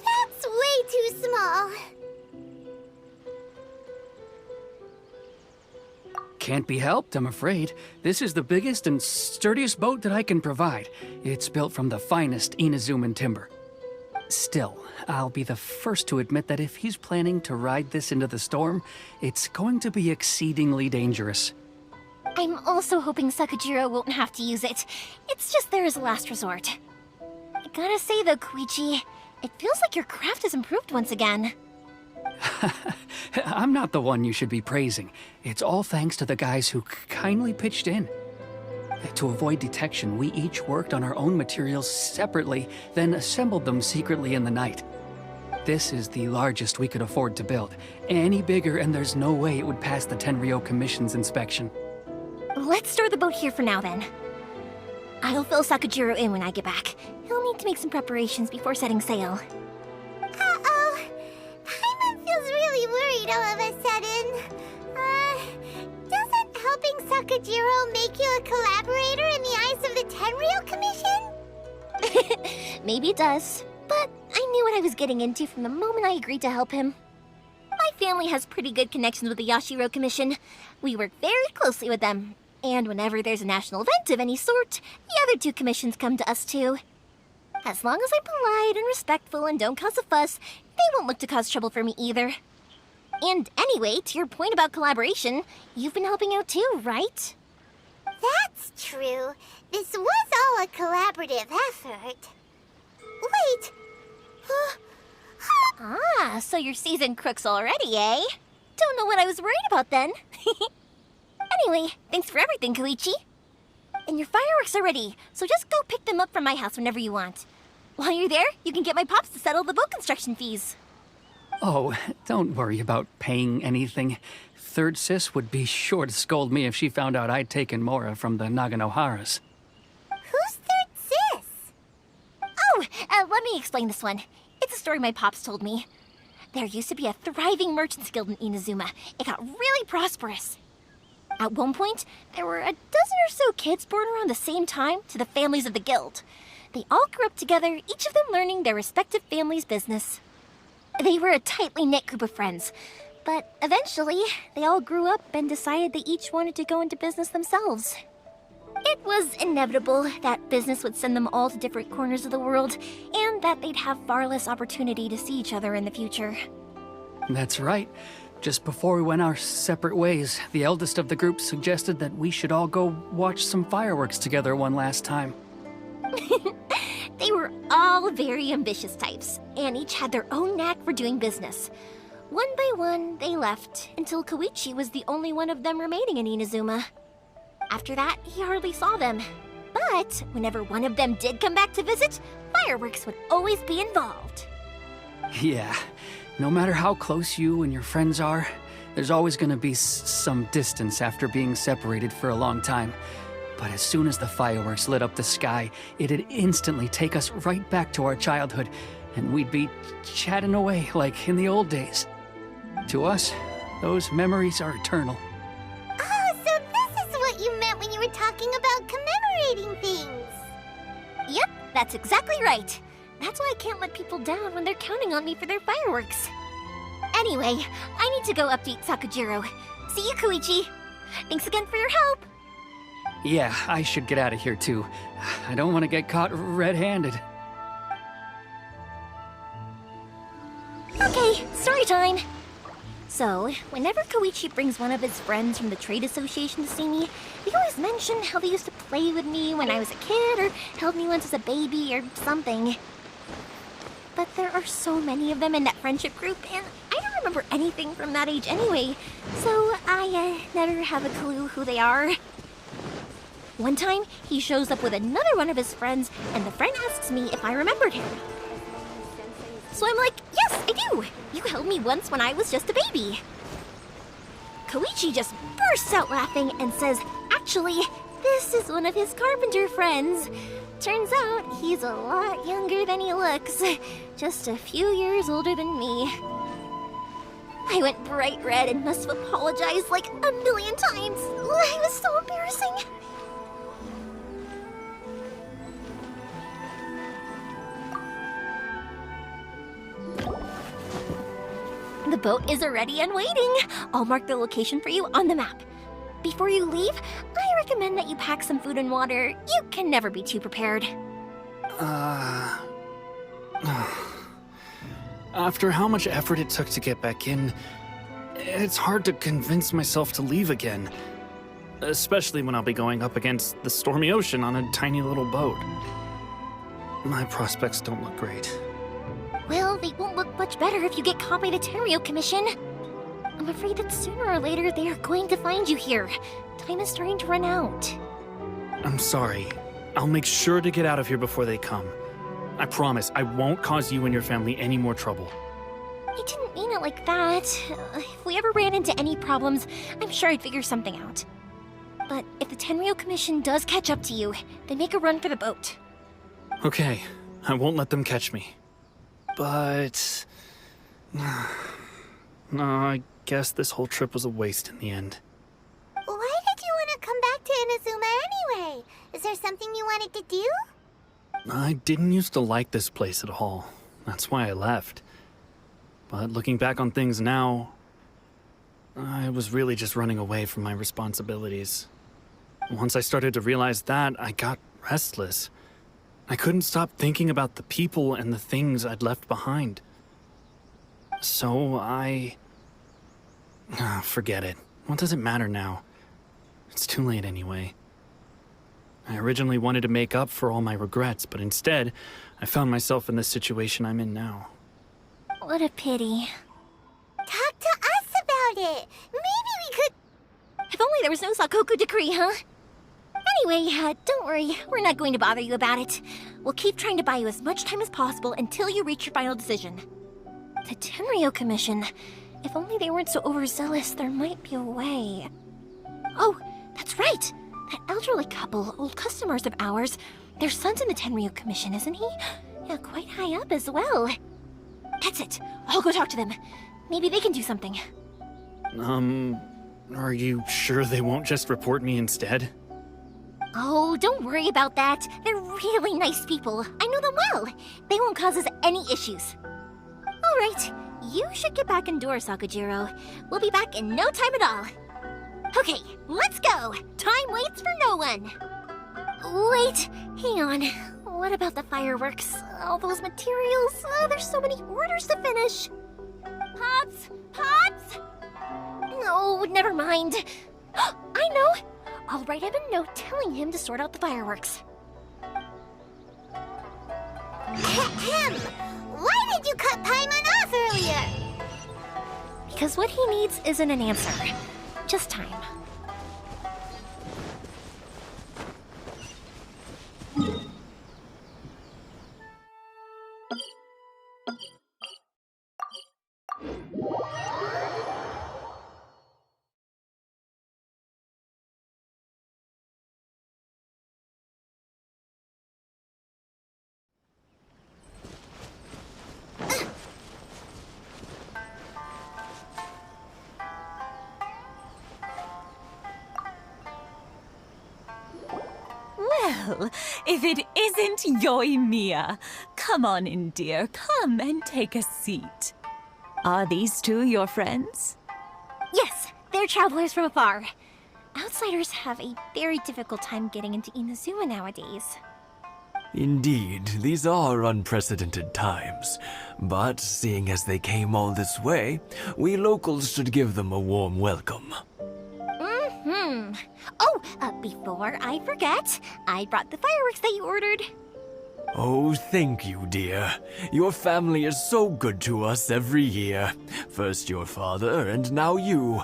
That's way too small. Can't be helped, I'm afraid. This is the biggest and sturdiest boat that I can provide. It's built from the finest Inazuman timber. Still, I'll be the first to admit that if he's planning to ride this into the storm, it's going to be exceedingly dangerous. I'm also hoping Sakajiro won't have to use it. It's just there as a last resort. I gotta say though, Koichi, it feels like your craft has improved once again. I'm not the one you should be praising. It's all thanks to the guys who kindly pitched in. To avoid detection, we each worked on our own materials separately, then assembled them secretly in the night. This is the largest we could afford to build. Any bigger and there's no way it would pass the Tenryou Commission's inspection. Let's store the boat here for now then. I'll fill Sakajiro in when I get back. He'll need to make some preparations before setting sail. Uh-oh. Paimon feels really worried all of a sudden. Doesn't helping Sakajiro make you a collaborator in the eyes of the Tenryou Commission? Maybe it does, but I knew what I was getting into from the moment I agreed to help him. My family has pretty good connections with the Yashiro Commission. We work very closely with them, and whenever there's a national event of any sort, the other two commissions come to us too. As long as I'm polite and respectful and don't cause a fuss, they won't look to cause trouble for me either. And anyway, to your point about collaboration, you've been helping out too, right? That's true. This was all a collaborative effort. Wait. Ah, so you're seasoned crooks already, eh? Don't know what I was worried about then. Anyway, thanks for everything, Koichi. And your fireworks are ready, so just go pick them up from my house whenever you want. While you're there, you can get my pops to settle the boat construction fees. Oh, don't worry about paying anything. Third Sis would be sure to scold me if she found out I'd taken Mora from the Naganoharas. Who's Third Sis? Oh, let me explain this one. It's a story my pops told me. There used to be a thriving merchants guild in Inazuma. It got really prosperous. At one point, there were a dozen or so kids born around the same time to the families of the guild. They all grew up together, each of them learning their respective family's business. They were a tightly knit group of friends, but eventually, they all grew up and decided they each wanted to go into business themselves. It was inevitable that business would send them all to different corners of the world, and that they'd have far less opportunity to see each other in the future. That's right. Just before we went our separate ways, the eldest of the group suggested that we should all go watch some fireworks together one last time. They were all very ambitious types, and each had their own knack for doing business. One by one, they left, until Koichi was the only one of them remaining in Inazuma. After that, he hardly saw them. But whenever one of them did come back to visit, fireworks would always be involved. Yeah, no matter how close you and your friends are, there's always gonna be some distance after being separated for a long time. But as soon as the fireworks lit up the sky, it'd instantly take us right back to our childhood, and we'd be chatting away like in the old days. To us, Those memories are eternal. Oh, so this is what you meant when you were talking about commemorating things. Yep, that's exactly right. That's why I can't let people down when they're counting on me for their fireworks. Anyway, I need to go update Sakujiro. See you, Koichi. Thanks again for your help. Yeah, I should get out of here too. I don't want to get caught red-handed. Okay, story time. So, whenever Koichi brings one of his friends from the trade association to see me, they always mention how they used to play with me when I was a kid or held me once as a baby or something. But there are so many of them in that friendship group, and I don't remember anything from that age anyway, so I never have a clue who they are. One time, he shows up with another one of his friends, and the friend asks me if I remembered him. So I'm like, yes, I do! You held me once when I was just a baby. Koichi just bursts out laughing and says, actually, this is one of his carpenter friends. Turns out he's a lot younger than he looks. Just a few years older than me. I went bright red and must have apologized like a million times. It was so embarrassing. The boat is ready and waiting. I'll mark the location for you on the map. Before you leave, I recommend that you pack some food and water. You can never be too prepared. After how much effort it took to get back in, it's hard to convince myself to leave again. Especially when I'll be going up against the stormy ocean on a tiny little boat. My prospects don't look great. Well, they won't look much better if you get caught by the Tenryou Commission. I'm afraid that sooner or later they are going to find you here. Time is starting to run out. I'm sorry. I'll make sure to get out of here before they come. I promise I won't cause you and your family any more trouble. I didn't mean it like that. If we ever ran into any problems, I'm sure I'd figure something out. But if the Tenryou Commission does catch up to you, then make a run for the boat. Okay, I won't let them catch me. But... no, I guess this whole trip was a waste in the end. Why did you want to come back to Inazuma anyway? Is there something you wanted to do? I didn't used to like this place at all. That's why I left. But looking back on things now, I was really just running away from my responsibilities. Once I started to realize that, I got restless. I couldn't stop thinking about the people and the things I'd left behind. So forget it. What does it matter now? It's too late anyway. I originally wanted to make up for all my regrets, but instead, I found myself in the situation I'm in now. What a pity. Talk to us about it. Maybe we could... If only there was no Sakoku decree, huh? Anyway, don't worry. We're not going to bother you about it. We'll keep trying to buy you as much time as possible until you reach your final decision. The Tenryou Commission. If only they weren't so overzealous, there might be a way. Oh, that's right! That elderly couple, old customers of ours, their son's in the Tenryou Commission, isn't he? Yeah, quite high up as well. That's it. I'll go talk to them. Maybe they can do something. Are you sure they won't just report me instead? Oh, don't worry about that. They're really nice people. I know them well. They won't cause us any issues. All right, you should get back indoors, Sakujiro. We'll be back in no time at all. Okay, let's go. Time waits for no one. Wait, hang on. What about the fireworks? All those materials? There's so many orders to finish. Pops? Pops? No, never mind. I know. I'll write him a note telling him to sort out the fireworks. Ahem! Why did you cut Paimon off earlier? Because what he needs isn't an answer, just time. Well, if it isn't Yoimiya. Come on in, dear. Come and take a seat. Are these two your friends? Yes, they're travelers from afar. Outsiders have a very difficult time getting into Inazuma nowadays. Indeed, these are unprecedented times. But seeing as they came all this way, we locals should give them a warm welcome. Oh, before I forget, I brought the fireworks that you ordered. Oh, thank you, dear. Your family is so good to us every year. First your father, and now you.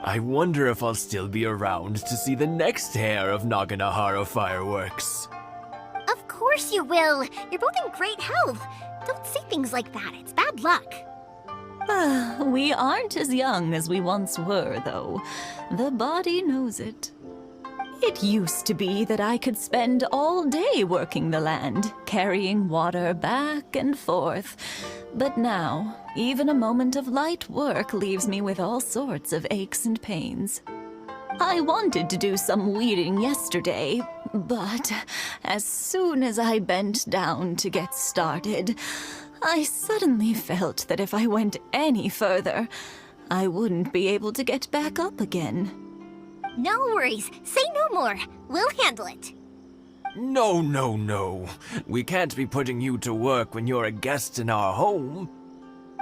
I wonder if I'll still be around to see the next hair of Naganahara fireworks. Of course you will. You're both in great health. Don't say things like that. It's bad luck. We aren't as young as we once were, though. The body knows it. It used to be that I could spend all day working the land, carrying water back and forth. But now, even a moment of light work leaves me with all sorts of aches and pains. I wanted to do some weeding yesterday, but as soon as I bent down to get started, I suddenly felt that if I went any further, I wouldn't be able to get back up again. No worries. Say no more. We'll handle it. No, no, no. We can't be putting you to work when you're a guest in our home.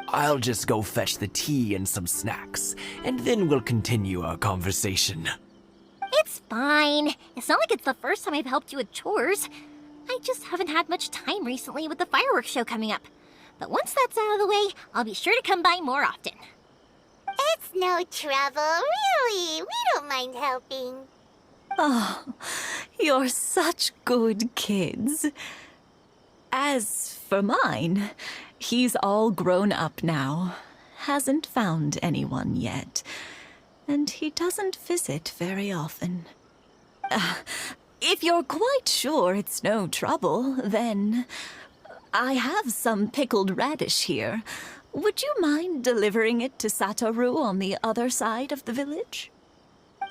I'll just go fetch the tea and some snacks, and then we'll continue our conversation. It's fine. It's not like it's the first time I've helped you with chores. I just haven't had much time recently with the fireworks show coming up. But once that's out of the way, I'll be sure to come by more often. It's no trouble, really. We don't mind helping. Oh, you're such good kids. As for mine, he's all grown up now. Hasn't found anyone yet. And he doesn't visit very often. If you're quite sure it's no trouble, then I have some pickled radish here. Would you mind delivering it to Satoru on the other side of the village?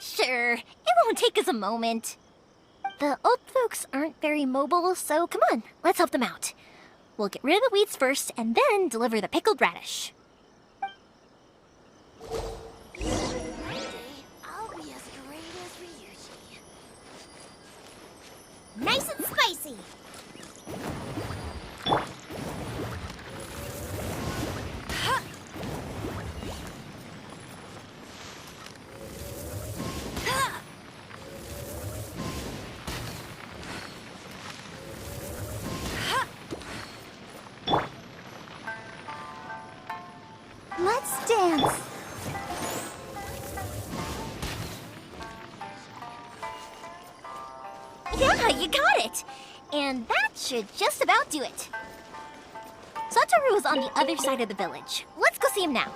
Sure. It won't take us a moment. The old folks aren't very mobile, so come on, let's help them out. We'll get rid of the weeds first, and then deliver the pickled radish. I'll be as great as Ryuji. Nice and spicy. Let's dance. Yeah, you got it! And that should just about do it. Satoru is on the other side of the village. Let's go see him now.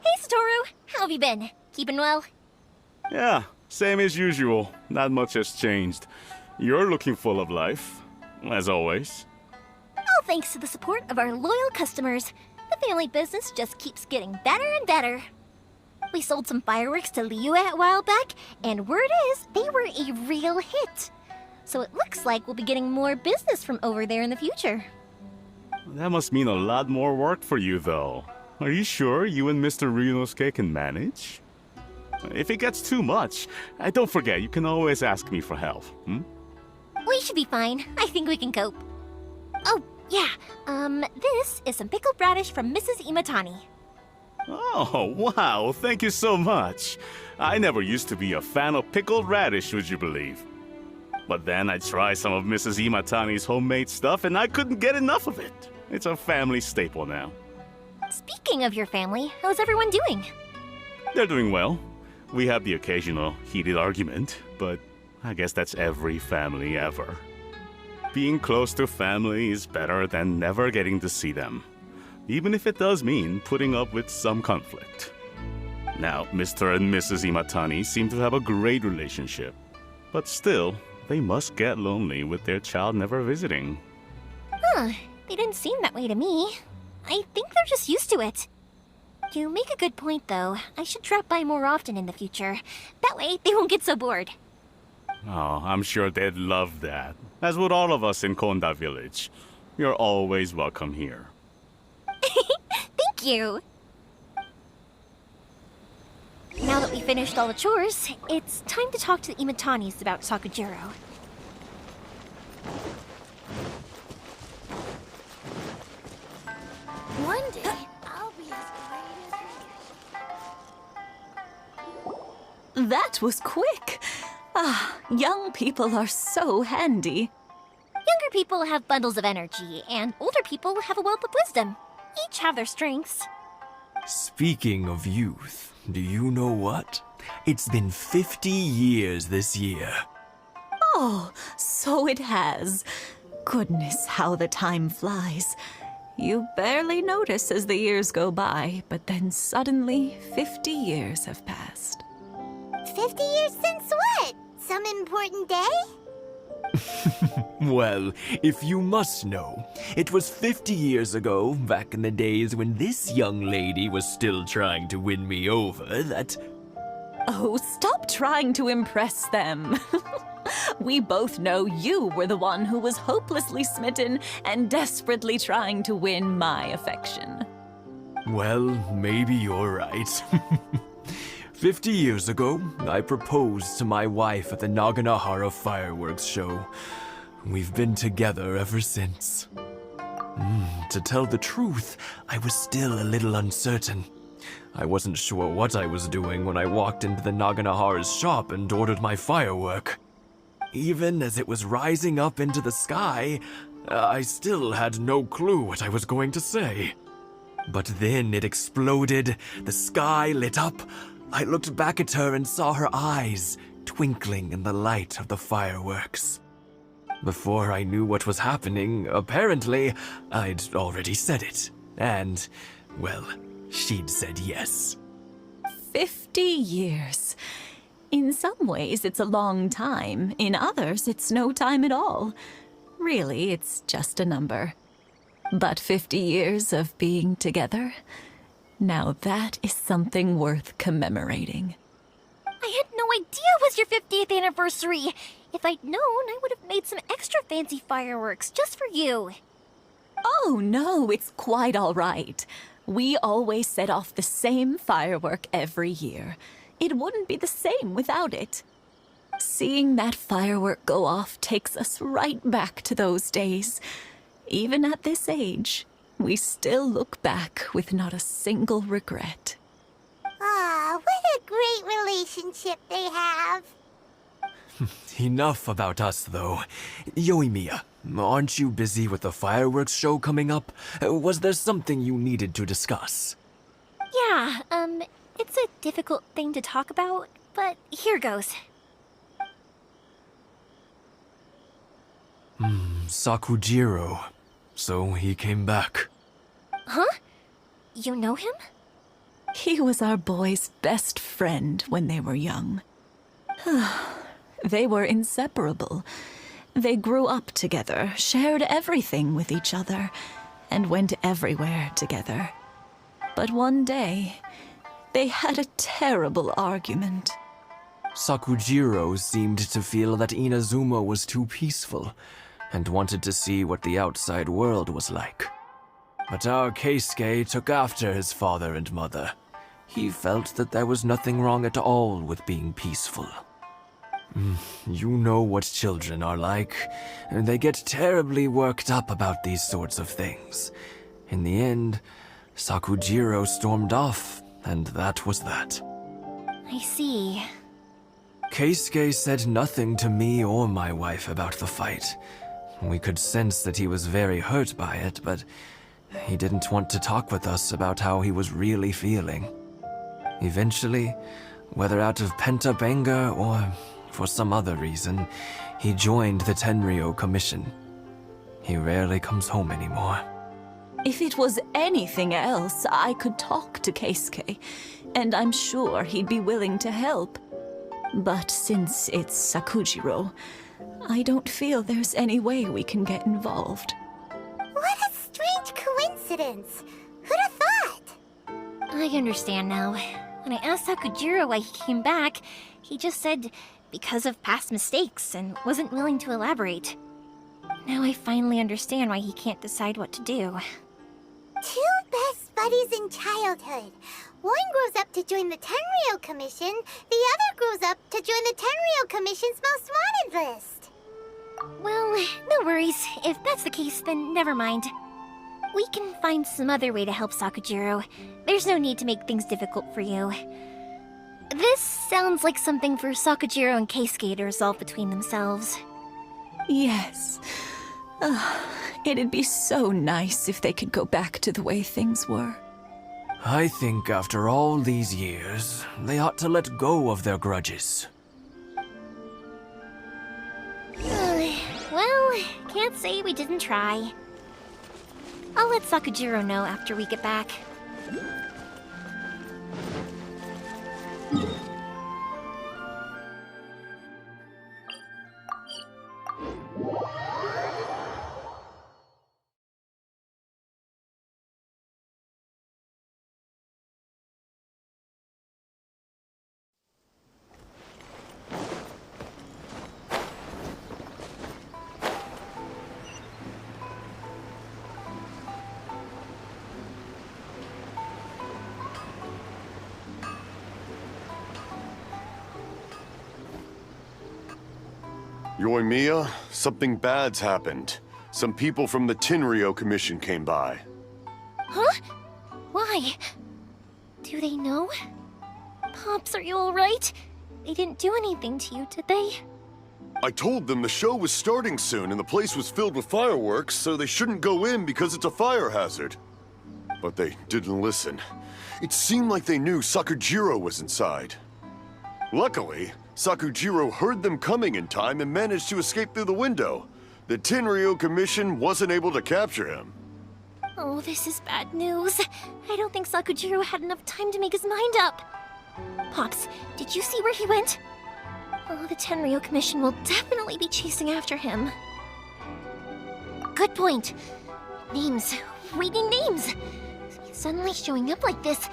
Hey, Satoru! How have you been? Keeping well? Yeah, same as usual. Not much has changed. You're looking full of life, as always. All thanks to the support of our loyal customers, the family business just keeps getting better and better. We sold some fireworks to Liyue a while back, and word is they were a real hit. So it looks like we'll be getting more business from over there in the future. That must mean a lot more work for you, though. Are you sure you and Mr. Ryunosuke can manage? If it gets too much, don't forget, you can always ask me for help, We should be fine. I think we can cope. Oh, yeah. This is some pickled radish from Mrs. Imatani. Oh, wow, thank you so much. I never used to be a fan of pickled radish, would you believe? But then I tried some of Mrs. Imatani's homemade stuff and I couldn't get enough of it. It's a family staple now. Speaking of your family, how's everyone doing? They're doing well. We have the occasional heated argument, but I guess that's every family ever. Being close to family is better than never getting to see them, even if it does mean putting up with some conflict. Now, Mr. and Mrs. Imatani seem to have a great relationship, but still, They must get lonely with their child never visiting. Huh, they didn't seem that way to me. I think they're just used to it. You make a good point, though. I should drop by more often in the future. That way, they won't get so bored. Oh, I'm sure they'd love that. As would all of us in Konda Village. You're always welcome here. Thank you! Now that we finished all the chores, it's time to talk to the Imatanis about Sakujiro. One day, I'll be as great as That was quick. Ah, young people are so handy. Younger people have bundles of energy, and older people have a wealth of wisdom. Each have their strengths. Speaking of youth, do you know what? It's been 50 years this year. Oh, so it has. Goodness, how the time flies. You barely notice as the years go by, but then suddenly 50 years have passed. 50 years since what? Some important day? Well, if you must know, it was 50 years ago, back in the days when this young lady was still trying to win me over, that... Oh, stop trying to impress them. We both know you were the one who was hopelessly smitten and desperately trying to win my affection. Well, maybe you're right. 50 years ago, I proposed to my wife at the Naganahara Fireworks show. We've been together ever since. To tell the truth, I was still a little uncertain. I wasn't sure what I was doing when I walked into the Naganahara's shop and ordered my firework. Even as it was rising up into the sky, I still had no clue what I was going to say. But then it exploded, the sky lit up. I looked back at her and saw her eyes twinkling in the light of the fireworks. Before I knew what was happening, apparently, I'd already said it. And, well, she'd said yes. 50 years. In some ways, it's a long time. In others, it's no time at all. Really, it's just a number. But 50 years of being together, now that is something worth commemorating. I had no idea it was your 50th anniversary. If I'd known, I would have made some extra fancy fireworks just for you. Oh, no, it's quite all right. We always set off the same firework every year. It wouldn't be the same without it. Seeing that firework go off takes us right back to those days. Even at this age, we still look back with not a single regret. Ah, what a great relationship they have. Enough about us, though. Yoimiya, aren't you busy with the fireworks show coming up? Was there something you needed to discuss? Yeah, it's a difficult thing to talk about, but here goes. Sakujiro. So he came back. Huh? You know him? He was our boy's best friend when they were young. They were inseparable. They grew up together, shared everything with each other, and went everywhere together. But one day, they had a terrible argument. Sakujiro seemed to feel that Inazuma was too peaceful, and wanted to see what the outside world was like. But our Keisuke took after his father and mother. He felt that there was nothing wrong at all with being peaceful. You know what children are like. They get terribly worked up about these sorts of things. In the end, Sakujiro stormed off, and that was that. I see. Keisuke said nothing to me or my wife about the fight. We could sense that he was very hurt by it, but he didn't want to talk with us about how he was really feeling. Eventually, whether out of pent-up anger or for some other reason, he joined the Tenryou Commission. He rarely comes home anymore. If it was anything else, I could talk to Keisuke, and I'm sure he'd be willing to help. But since it's Sakujiro, I don't feel there's any way we can get involved. What a strange coincidence. Who'd have thought? I understand now. When I asked Sakujiro why he came back, he just said because of past mistakes and wasn't willing to elaborate. Now I finally understand why he can't decide what to do. Two best buddies in childhood. One grows up to join the Tenryou Commission, the other grows up to join the Tenryou Commission's most wanted list. Well, no worries. If that's the case, then never mind. We can find some other way to help Sakujiro. There's no need to make things difficult for you. This sounds like something for Sakujiro and Keisuke to resolve between themselves. Yes. It'd be so nice if they could go back to the way things were. I think after all these years, they ought to let go of their grudges. Well, can't say we didn't try. I'll let Sakujiro know after we get back. Yoimiya, something bad's happened. Some people from the Tenryou Commission came by. Huh? Why? Do they know? Pops, are you alright? They didn't do anything to you, did they? I told them the show was starting soon and the place was filled with fireworks, so they shouldn't go in because it's a fire hazard. But they didn't listen. It seemed like they knew Sakujiro was inside. Luckily, Sakujiro heard them coming in time and managed to escape through the window. The Tenryou Commission wasn't able to capture him. Oh, this is bad news. I don't think Sakujiro had enough time to make his mind up. Pops, did you see where he went? Oh, the Tenryou Commission will definitely be chasing after him. Good point. Names. We need names. Suddenly showing up like this,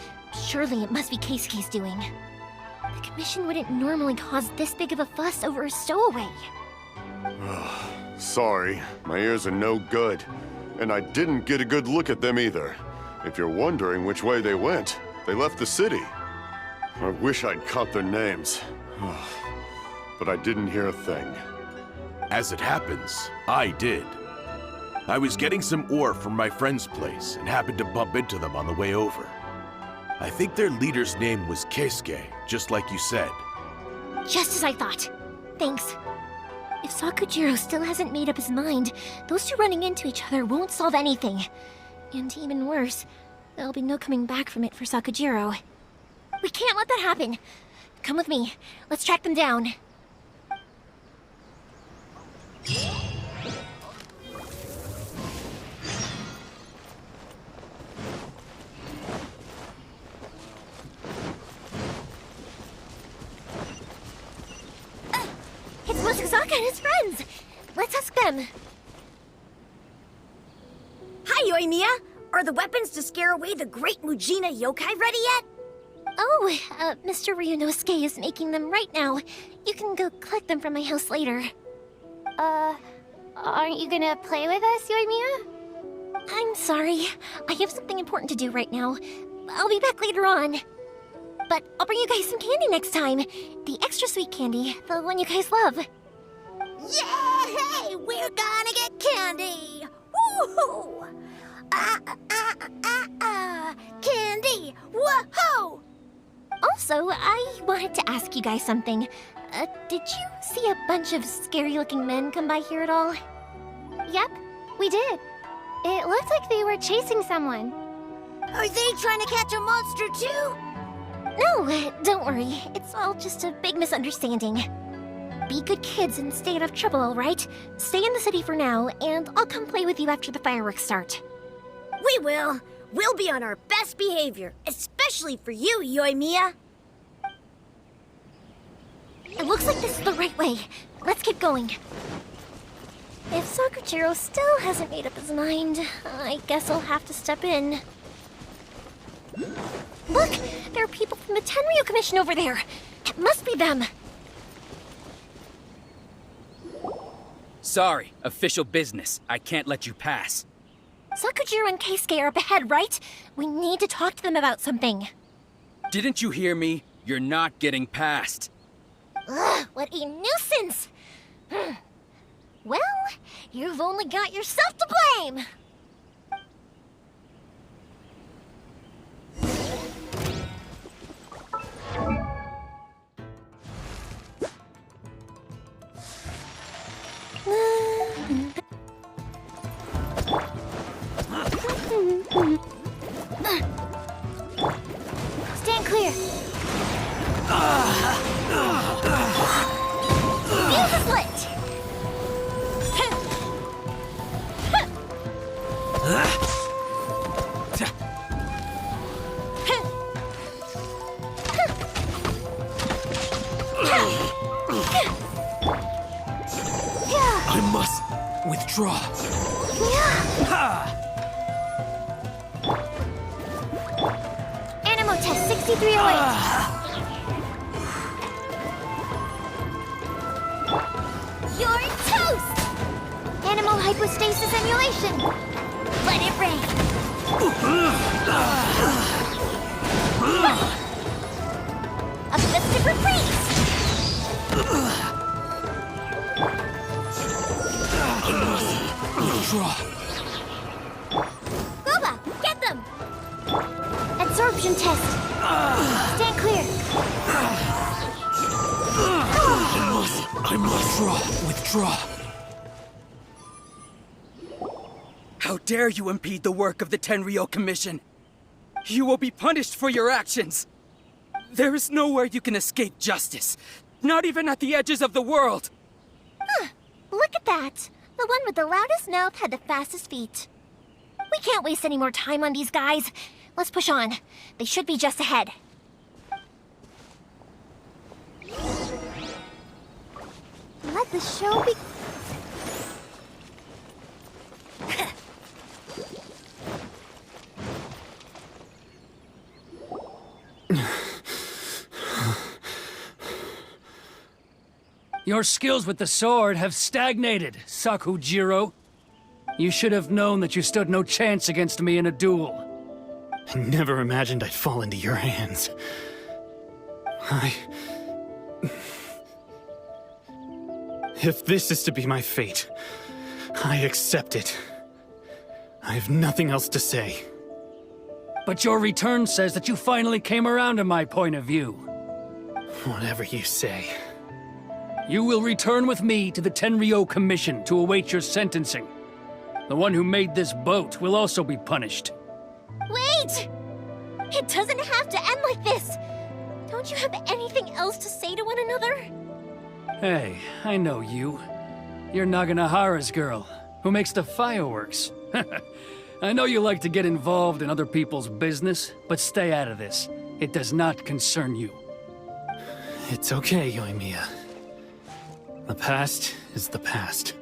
surely it must be Keisuke's doing. The Commission wouldn't normally cause this big of a fuss over a stowaway. Sorry, my ears are no good. And I didn't get a good look at them either. If you're wondering which way they went, they left the city. I wish I'd caught their names. But I didn't hear a thing. As it happens, I did. I was getting some ore from my friend's place and happened to bump into them on the way over. I think their leader's name was Keisuke, just like you said. Just as I thought. Thanks. If Sakujiro still hasn't made up his mind, those two running into each other won't solve anything. And even worse, there'll be no coming back from it for Sakujiro. We can't let that happen. Come with me. Let's track them down. It's Mosazaka and his friends! Let's ask them. Hi, Yoimiya! Are the weapons to scare away the great Mujina yokai ready yet? Oh, Mr. Ryunosuke is making them right now. You can go collect them from my house later. Aren't you gonna play with us, Yoimiya? I'm sorry. I have something important to do right now. I'll be back later on. But I'll bring you guys some candy next time. The extra sweet candy, the one you guys love. Yay! We're gonna get candy! Woohoo! Candy! Whoa! Also, I wanted to ask you guys something. Did you see a bunch of scary-looking men come by here at all? Yep, we did. It looked like they were chasing someone. Are they trying to catch a monster too? No, don't worry. It's all just a big misunderstanding. Be good kids and stay out of trouble, all right? Stay in the city for now, and I'll come play with you after the fireworks start. We will. We'll be on our best behavior, especially for you, Yoimiya. It looks like this is the right way. Let's keep going. If Sakujiro still hasn't made up his mind, I guess I'll have to step in. Look! There are people from the Tenryu Commission over there! It must be them! Sorry, official business. I can't let you pass. Sakujiro and Keisuke are up ahead, right? We need to talk to them about something. Didn't you hear me? You're not getting past. Ugh, what a nuisance! Well, you've only got yourself to blame! Stand clear! Fuse is lit! I must withdraw. Animo test 6308. You're toast! Animal hypostasis emulation. Let it rain. A festive reprise. Withdraw. Goba, get them! Absorption test. Stand clear. I must withdraw. How dare you impede the work of the Tenryo Commission? You will be punished for your actions. There is nowhere you can escape justice. Not even at the edges of the world. Look at that. The one with the loudest mouth had the fastest feet. We can't waste any more time on these guys. Let's push on. They should be just ahead. Let the show be... Your skills with the sword have stagnated, Sakujiro. You should have known that you stood no chance against me in a duel. I never imagined I'd fall into your hands. If this is to be my fate, I accept it. I have nothing else to say. But your return says that you finally came around to my point of view. Whatever you say. You will return with me to the Tenryo Commission to await your sentencing. The one who made this boat will also be punished. Wait! It doesn't have to end like this! Don't you have anything else to say to one another? Hey, I know you. You're Naganahara's girl, who makes the fireworks. I know you like to get involved in other people's business, but stay out of this. It does not concern you. It's okay, Yoimiya. The past is the past.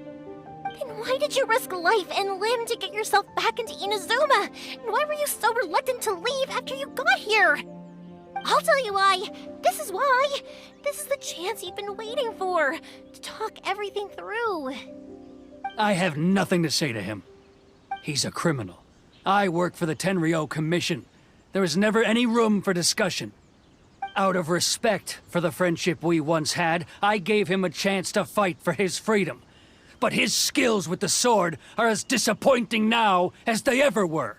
Then why did you risk life and limb to get yourself back into Inazuma? And why were you so reluctant to leave after you got here? I'll tell you why. This is why. This is the chance you've been waiting for, to talk everything through. I have nothing to say to him. He's a criminal. I work for the Tenryo Commission. There is never any room for discussion. Out of respect for the friendship we once had, I gave him a chance to fight for his freedom. But his skills with the sword are as disappointing now as they ever were.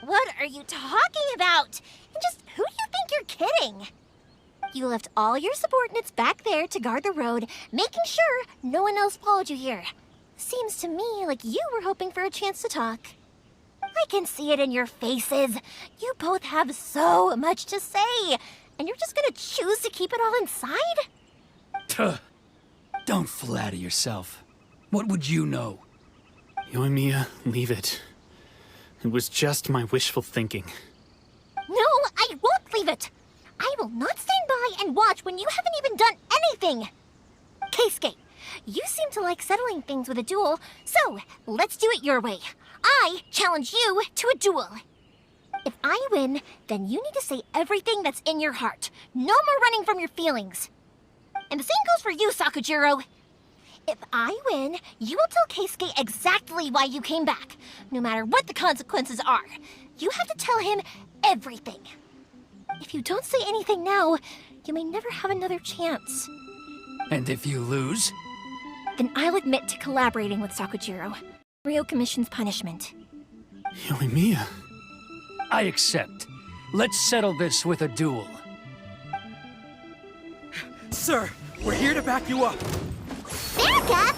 What are you talking about? And just who do you think you're kidding? You left all your subordinates back there to guard the road, making sure no one else followed you here. Seems to me like you were hoping for a chance to talk. I can see it in your faces. You both have so much to say, and you're just gonna choose to keep it all inside? Tuh. Don't flatter yourself. What would you know? Yoimiya, leave it. It was just my wishful thinking. No, I won't leave it! I will not stand by and watch when you haven't even done anything! Keisuke, you seem to like settling things with a duel, so let's do it your way. I challenge you to a duel. If I win, then you need to say everything that's in your heart. No more running from your feelings. And the same goes for you, Sakujiro. If I win, you will tell Keisuke exactly why you came back, no matter what the consequences are. You have to tell him everything. If you don't say anything now, you may never have another chance. And if you lose? Then I'll admit to collaborating with Sakujiro. Rio Commission's punishment. Yoimiya. I accept. Let's settle this with a duel. Sir, we're here to back you up. Back up?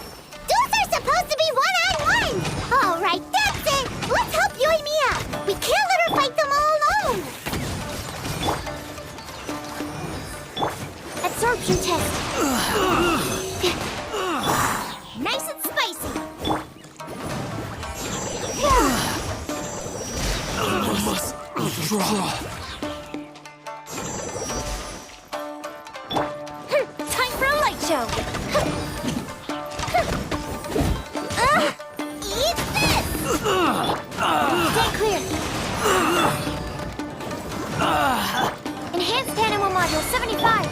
Duels are supposed to be one-on-one! All right, that's it! Let's help Yoimiya! We can't let her fight them all alone! Absorption test. Nice and spicy! I must withdraw. Time for a light show. Eat this! Stay clear. Enhanced animal module 75.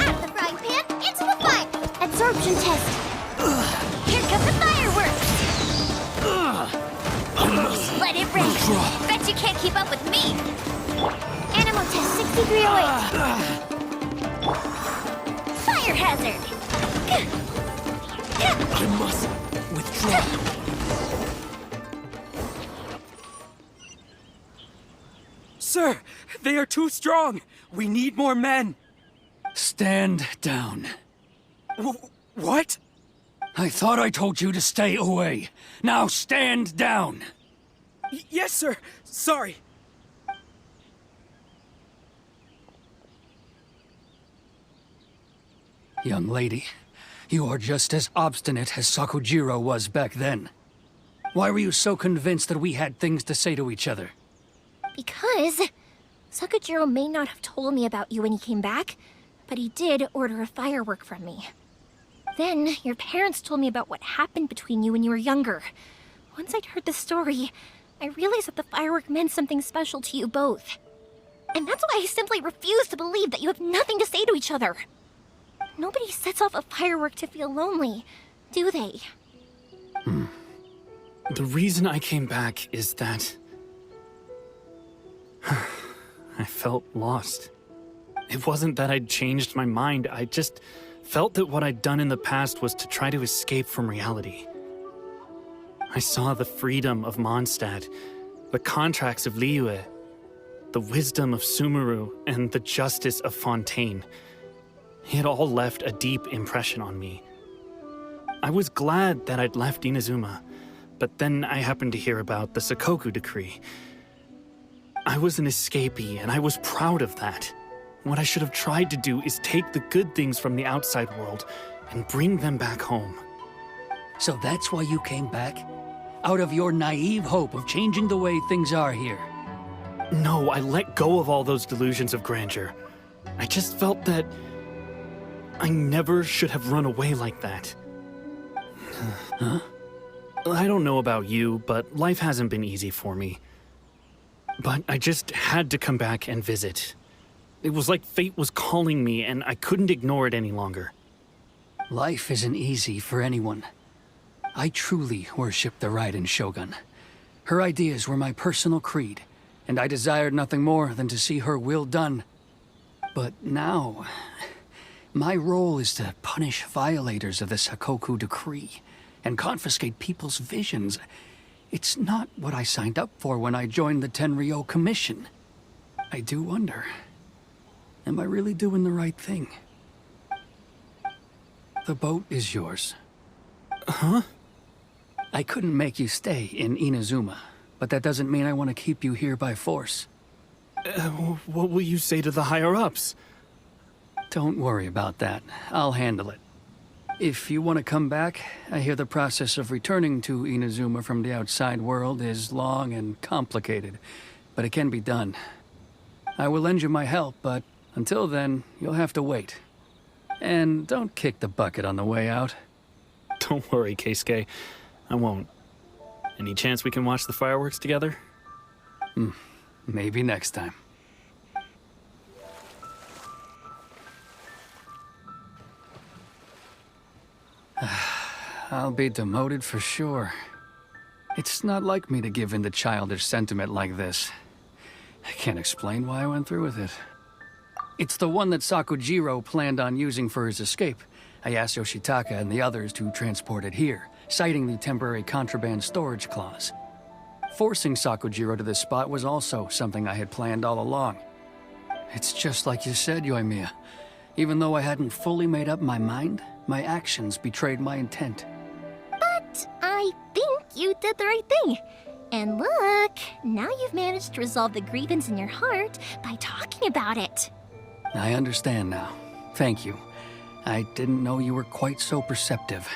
Out of the frying pan, into the fire! Absorption test. Here come the fireworks! Let it rip. Bet you can't keep up with me. Animal test 6308. Fire hazard. I must withdraw. Sir, they are too strong. We need more men. Stand down. What? I thought I told you to stay away. Now stand down. Yes, sir. Sorry. Young lady, you are just as obstinate as Sakujiro was back then. Why were you so convinced that we had things to say to each other? Because Sakujiro may not have told me about you when he came back, but he did order a firework from me. Then your parents told me about what happened between you when you were younger. Once I'd heard the story, I realized that the firework meant something special to you both. And that's why I simply refuse to believe that you have nothing to say to each other. Nobody sets off a firework to feel lonely, do they? The reason I came back is that I felt lost. It wasn't that I'd changed my mind, I just felt that what I'd done in the past was to try to escape from reality. I saw the freedom of Mondstadt, the contracts of Liyue, the wisdom of Sumeru, and the justice of Fontaine. It all left a deep impression on me. I was glad that I'd left Inazuma, but then I happened to hear about the Sakoku decree. I was an escapee, and I was proud of that. What I should have tried to do is take the good things from the outside world and bring them back home. So that's why you came back? Out of your naive hope of changing the way things are here? No, I let go of all those delusions of grandeur. I just felt that I never should have run away like that. Huh? I don't know about you, but life hasn't been easy for me. But I just had to come back and visit. It was like fate was calling me, and I couldn't ignore it any longer. Life isn't easy for anyone. I truly worship the Raiden Shogun. Her ideas were my personal creed, and I desired nothing more than to see her will done. But now, my role is to punish violators of the Sakoku decree and confiscate people's visions. It's not what I signed up for when I joined the Tenryou Commission. I do wonder, am I really doing the right thing? The boat is yours. Huh? I couldn't make you stay in Inazuma, but that doesn't mean I want to keep you here by force. What will you say to the higher-ups? Don't worry about that. I'll handle it. If you want to come back, I hear the process of returning to Inazuma from the outside world is long and complicated. but it can be done. I will lend you my help, but until then, you'll have to wait. And don't kick the bucket on the way out. Don't worry, Keisuke. I won't. Any chance we can watch the fireworks together? Maybe next time. I'll be demoted for sure. It's not like me to give in to childish sentiment like this. I can't explain why I went through with it. It's the one that Sakujiro planned on using for his escape. I asked Yoshitaka and the others to transport it here, citing the temporary contraband storage clause. Forcing Sakujiro to this spot was also something I had planned all along. It's just like you said, Yoimiya. Even though I hadn't fully made up my mind, my actions betrayed my intent. But I think you did the right thing. And look, now you've managed to resolve the grievance in your heart by talking about it. I understand now. Thank you. I didn't know you were quite so perceptive.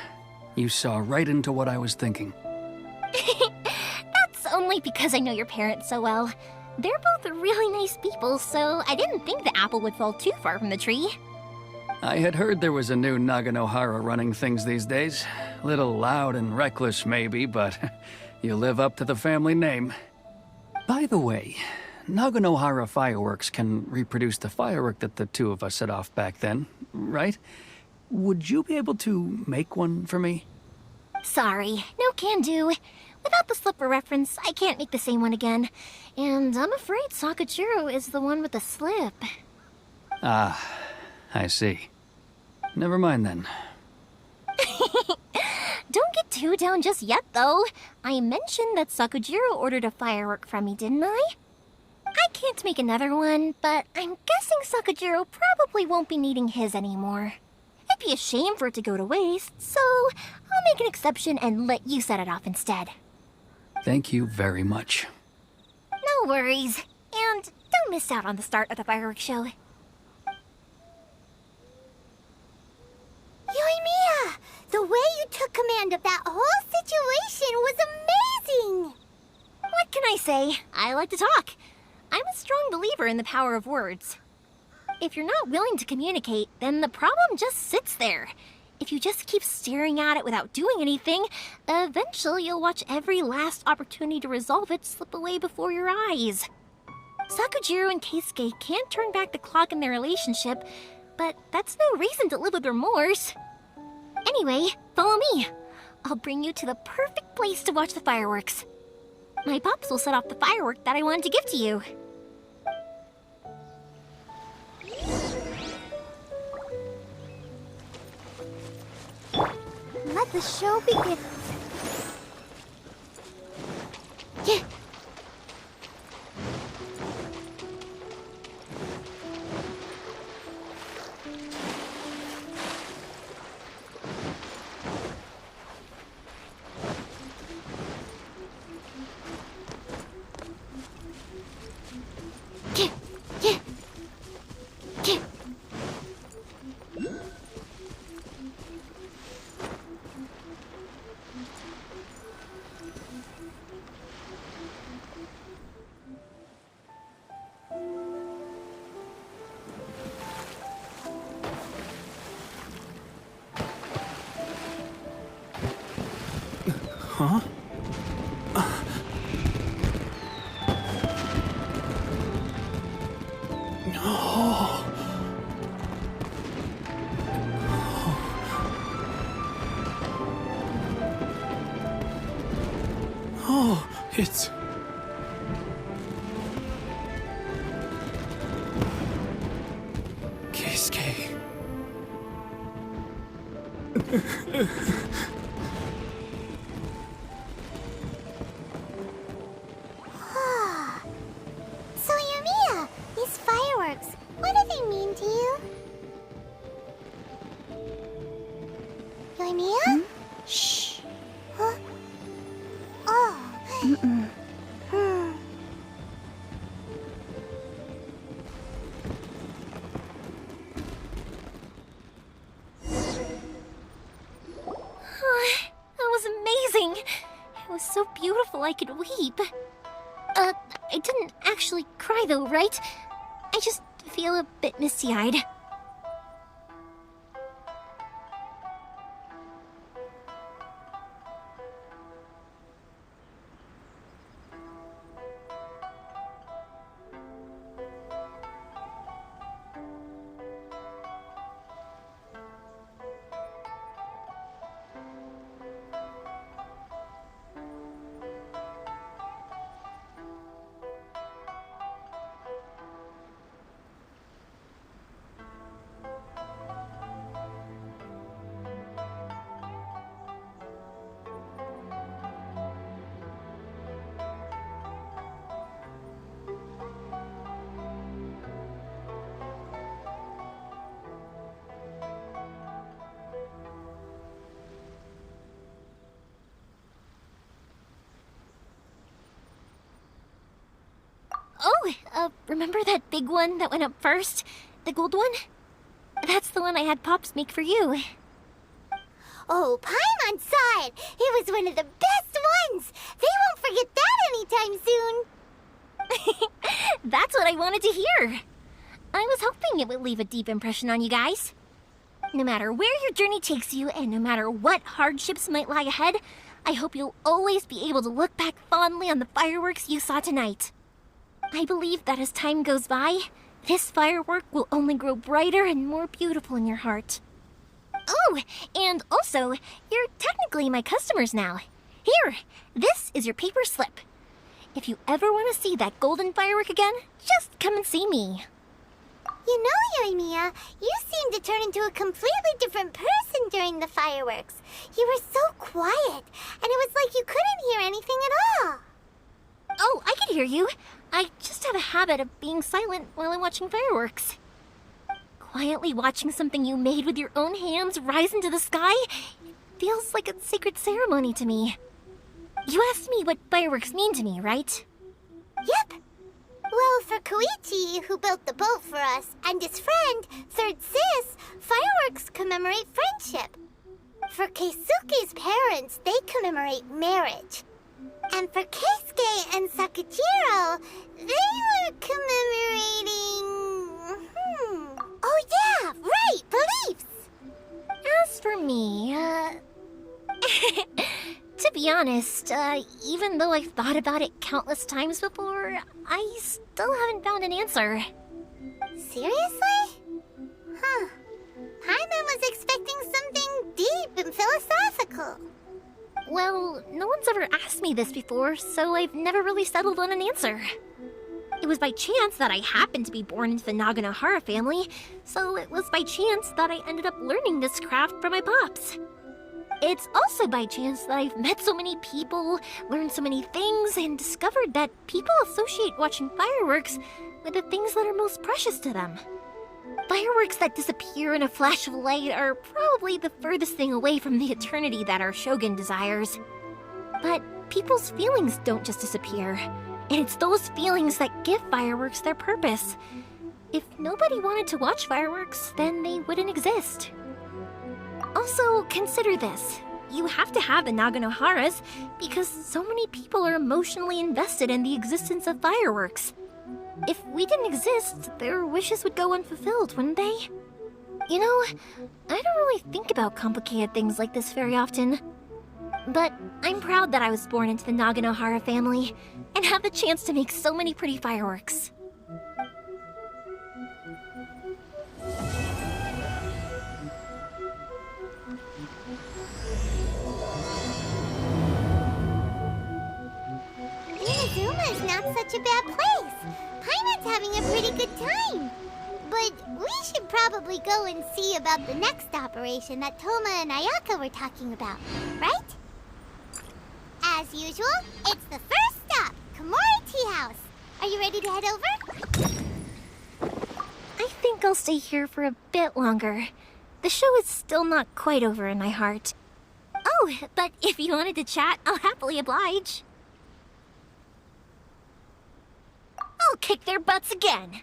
You saw right into what I was thinking. That's only because I know your parents so well. They're both really nice people, so I didn't think the apple would fall too far from the tree. I had heard there was a new Naganohara running things these days. Little loud and reckless, maybe, but you live up to the family name. By the way, Naganohara Fireworks can reproduce the firework that the two of us set off back then, right? Would you be able to make one for me? Sorry, no can do. Without the slipper reference, I can't make the same one again. And I'm afraid Sakujiro is the one with the slip. Ah, I see. Never mind then. Don't get too down just yet, though. I mentioned that Sakujiro ordered a firework from me, didn't I? I can't make another one, but I'm guessing Sakujiro probably won't be needing his anymore. It'd be a shame for it to go to waste, so I'll make an exception and let you set it off instead. Thank you very much. No worries. And don't miss out on the start of the fireworks show. Yoimiya! The way you took command of that whole situation was amazing! What can I say? I like to talk. I'm a strong believer in the power of words. If you're not willing to communicate, then the problem just sits there. If you just keep staring at it without doing anything, eventually you'll watch every last opportunity to resolve it slip away before your eyes. Sakujiro and Keisuke can't turn back the clock in their relationship, but that's no reason to live with remorse. Anyway, follow me. I'll bring you to the perfect place to watch the fireworks. My pops will set off the firework that I wanted to give to you. Let the show begin. Yeah. Huh? No. Oh, it's... Keisuke. So, Yoimiya, these fireworks, what do they mean to you? Yoimiya? Shh. Huh? Oh. That was amazing. It was so beautiful I could weep. I didn't actually cry though, right? I just feel a bit misty-eyed. Remember that big one that went up first? The gold one? That's the one I had Pops make for you. Oh, Paimon saw it! It was one of the best ones! They won't forget that anytime soon! That's what I wanted to hear. I was hoping it would leave a deep impression on you guys. No matter where your journey takes you, and no matter what hardships might lie ahead, I hope you'll always be able to look back fondly on the fireworks you saw tonight. I believe that as time goes by, this firework will only grow brighter and more beautiful in your heart. Oh, and also, you're technically my customers now. Here, this is your paper slip. If you ever want to see that golden firework again, just come and see me. You know, Yoimiya, you seemed to turn into a completely different person during the fireworks. You were so quiet, and it was like you couldn't hear anything at all. Oh, I can hear you. I just have a habit of being silent while I'm watching fireworks. Quietly watching something you made with your own hands rise into the sky feels like a sacred ceremony to me. You asked me what fireworks mean to me, right? Yep. Well, for Koichi, who built the boat for us, and his friend, Third Sis, fireworks commemorate friendship. For Keisuke's parents, they commemorate marriage. And for Keisuke and Sakujiro, they were commemorating... Oh yeah, right, beliefs! As for me, to be honest, even though I've thought about it countless times before, I still haven't found an answer. Seriously? Huh. Paimon was expecting something deep and philosophical. Well, no one's ever asked me this before, so I've never really settled on an answer. It was by chance that I happened to be born into the Naganohara family, so it was by chance that I ended up learning this craft from my pops. It's also by chance that I've met so many people, learned so many things, and discovered that people associate watching fireworks with the things that are most precious to them. Fireworks that disappear in a flash of light are probably the furthest thing away from the eternity that our shogun desires. But people's feelings don't just disappear, and it's those feelings that give fireworks their purpose. If nobody wanted to watch fireworks, then they wouldn't exist. Also, consider this. You have to have the Naganoharas because so many people are emotionally invested in the existence of fireworks. If we didn't exist, their wishes would go unfulfilled, wouldn't they? You know, I don't really think about complicated things like this very often. But I'm proud that I was born into the Naganohara family and have the chance to make so many pretty fireworks. Inazuma's not such a bad place. Paimon's having a pretty good time. But we should probably go and see about the next operation that Toma and Ayaka were talking about, right? As usual, it's the first stop, Komori Tea House. Are you ready to head over? I think I'll stay here for a bit longer. The show is still not quite over in my heart. Oh, but if you wanted to chat, I'll happily oblige. I'll kick their butts again.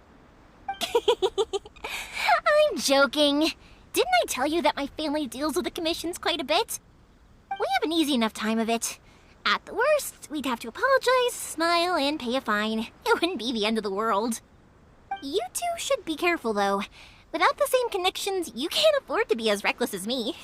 I'm joking. Didn't I tell you that my family deals with the commissions quite a bit? We have an easy enough time of it. At the worst, we'd have to apologize, smile, and pay a fine. It wouldn't be the end of the world. You two should be careful, though. Without the same connections, you can't afford to be as reckless as me.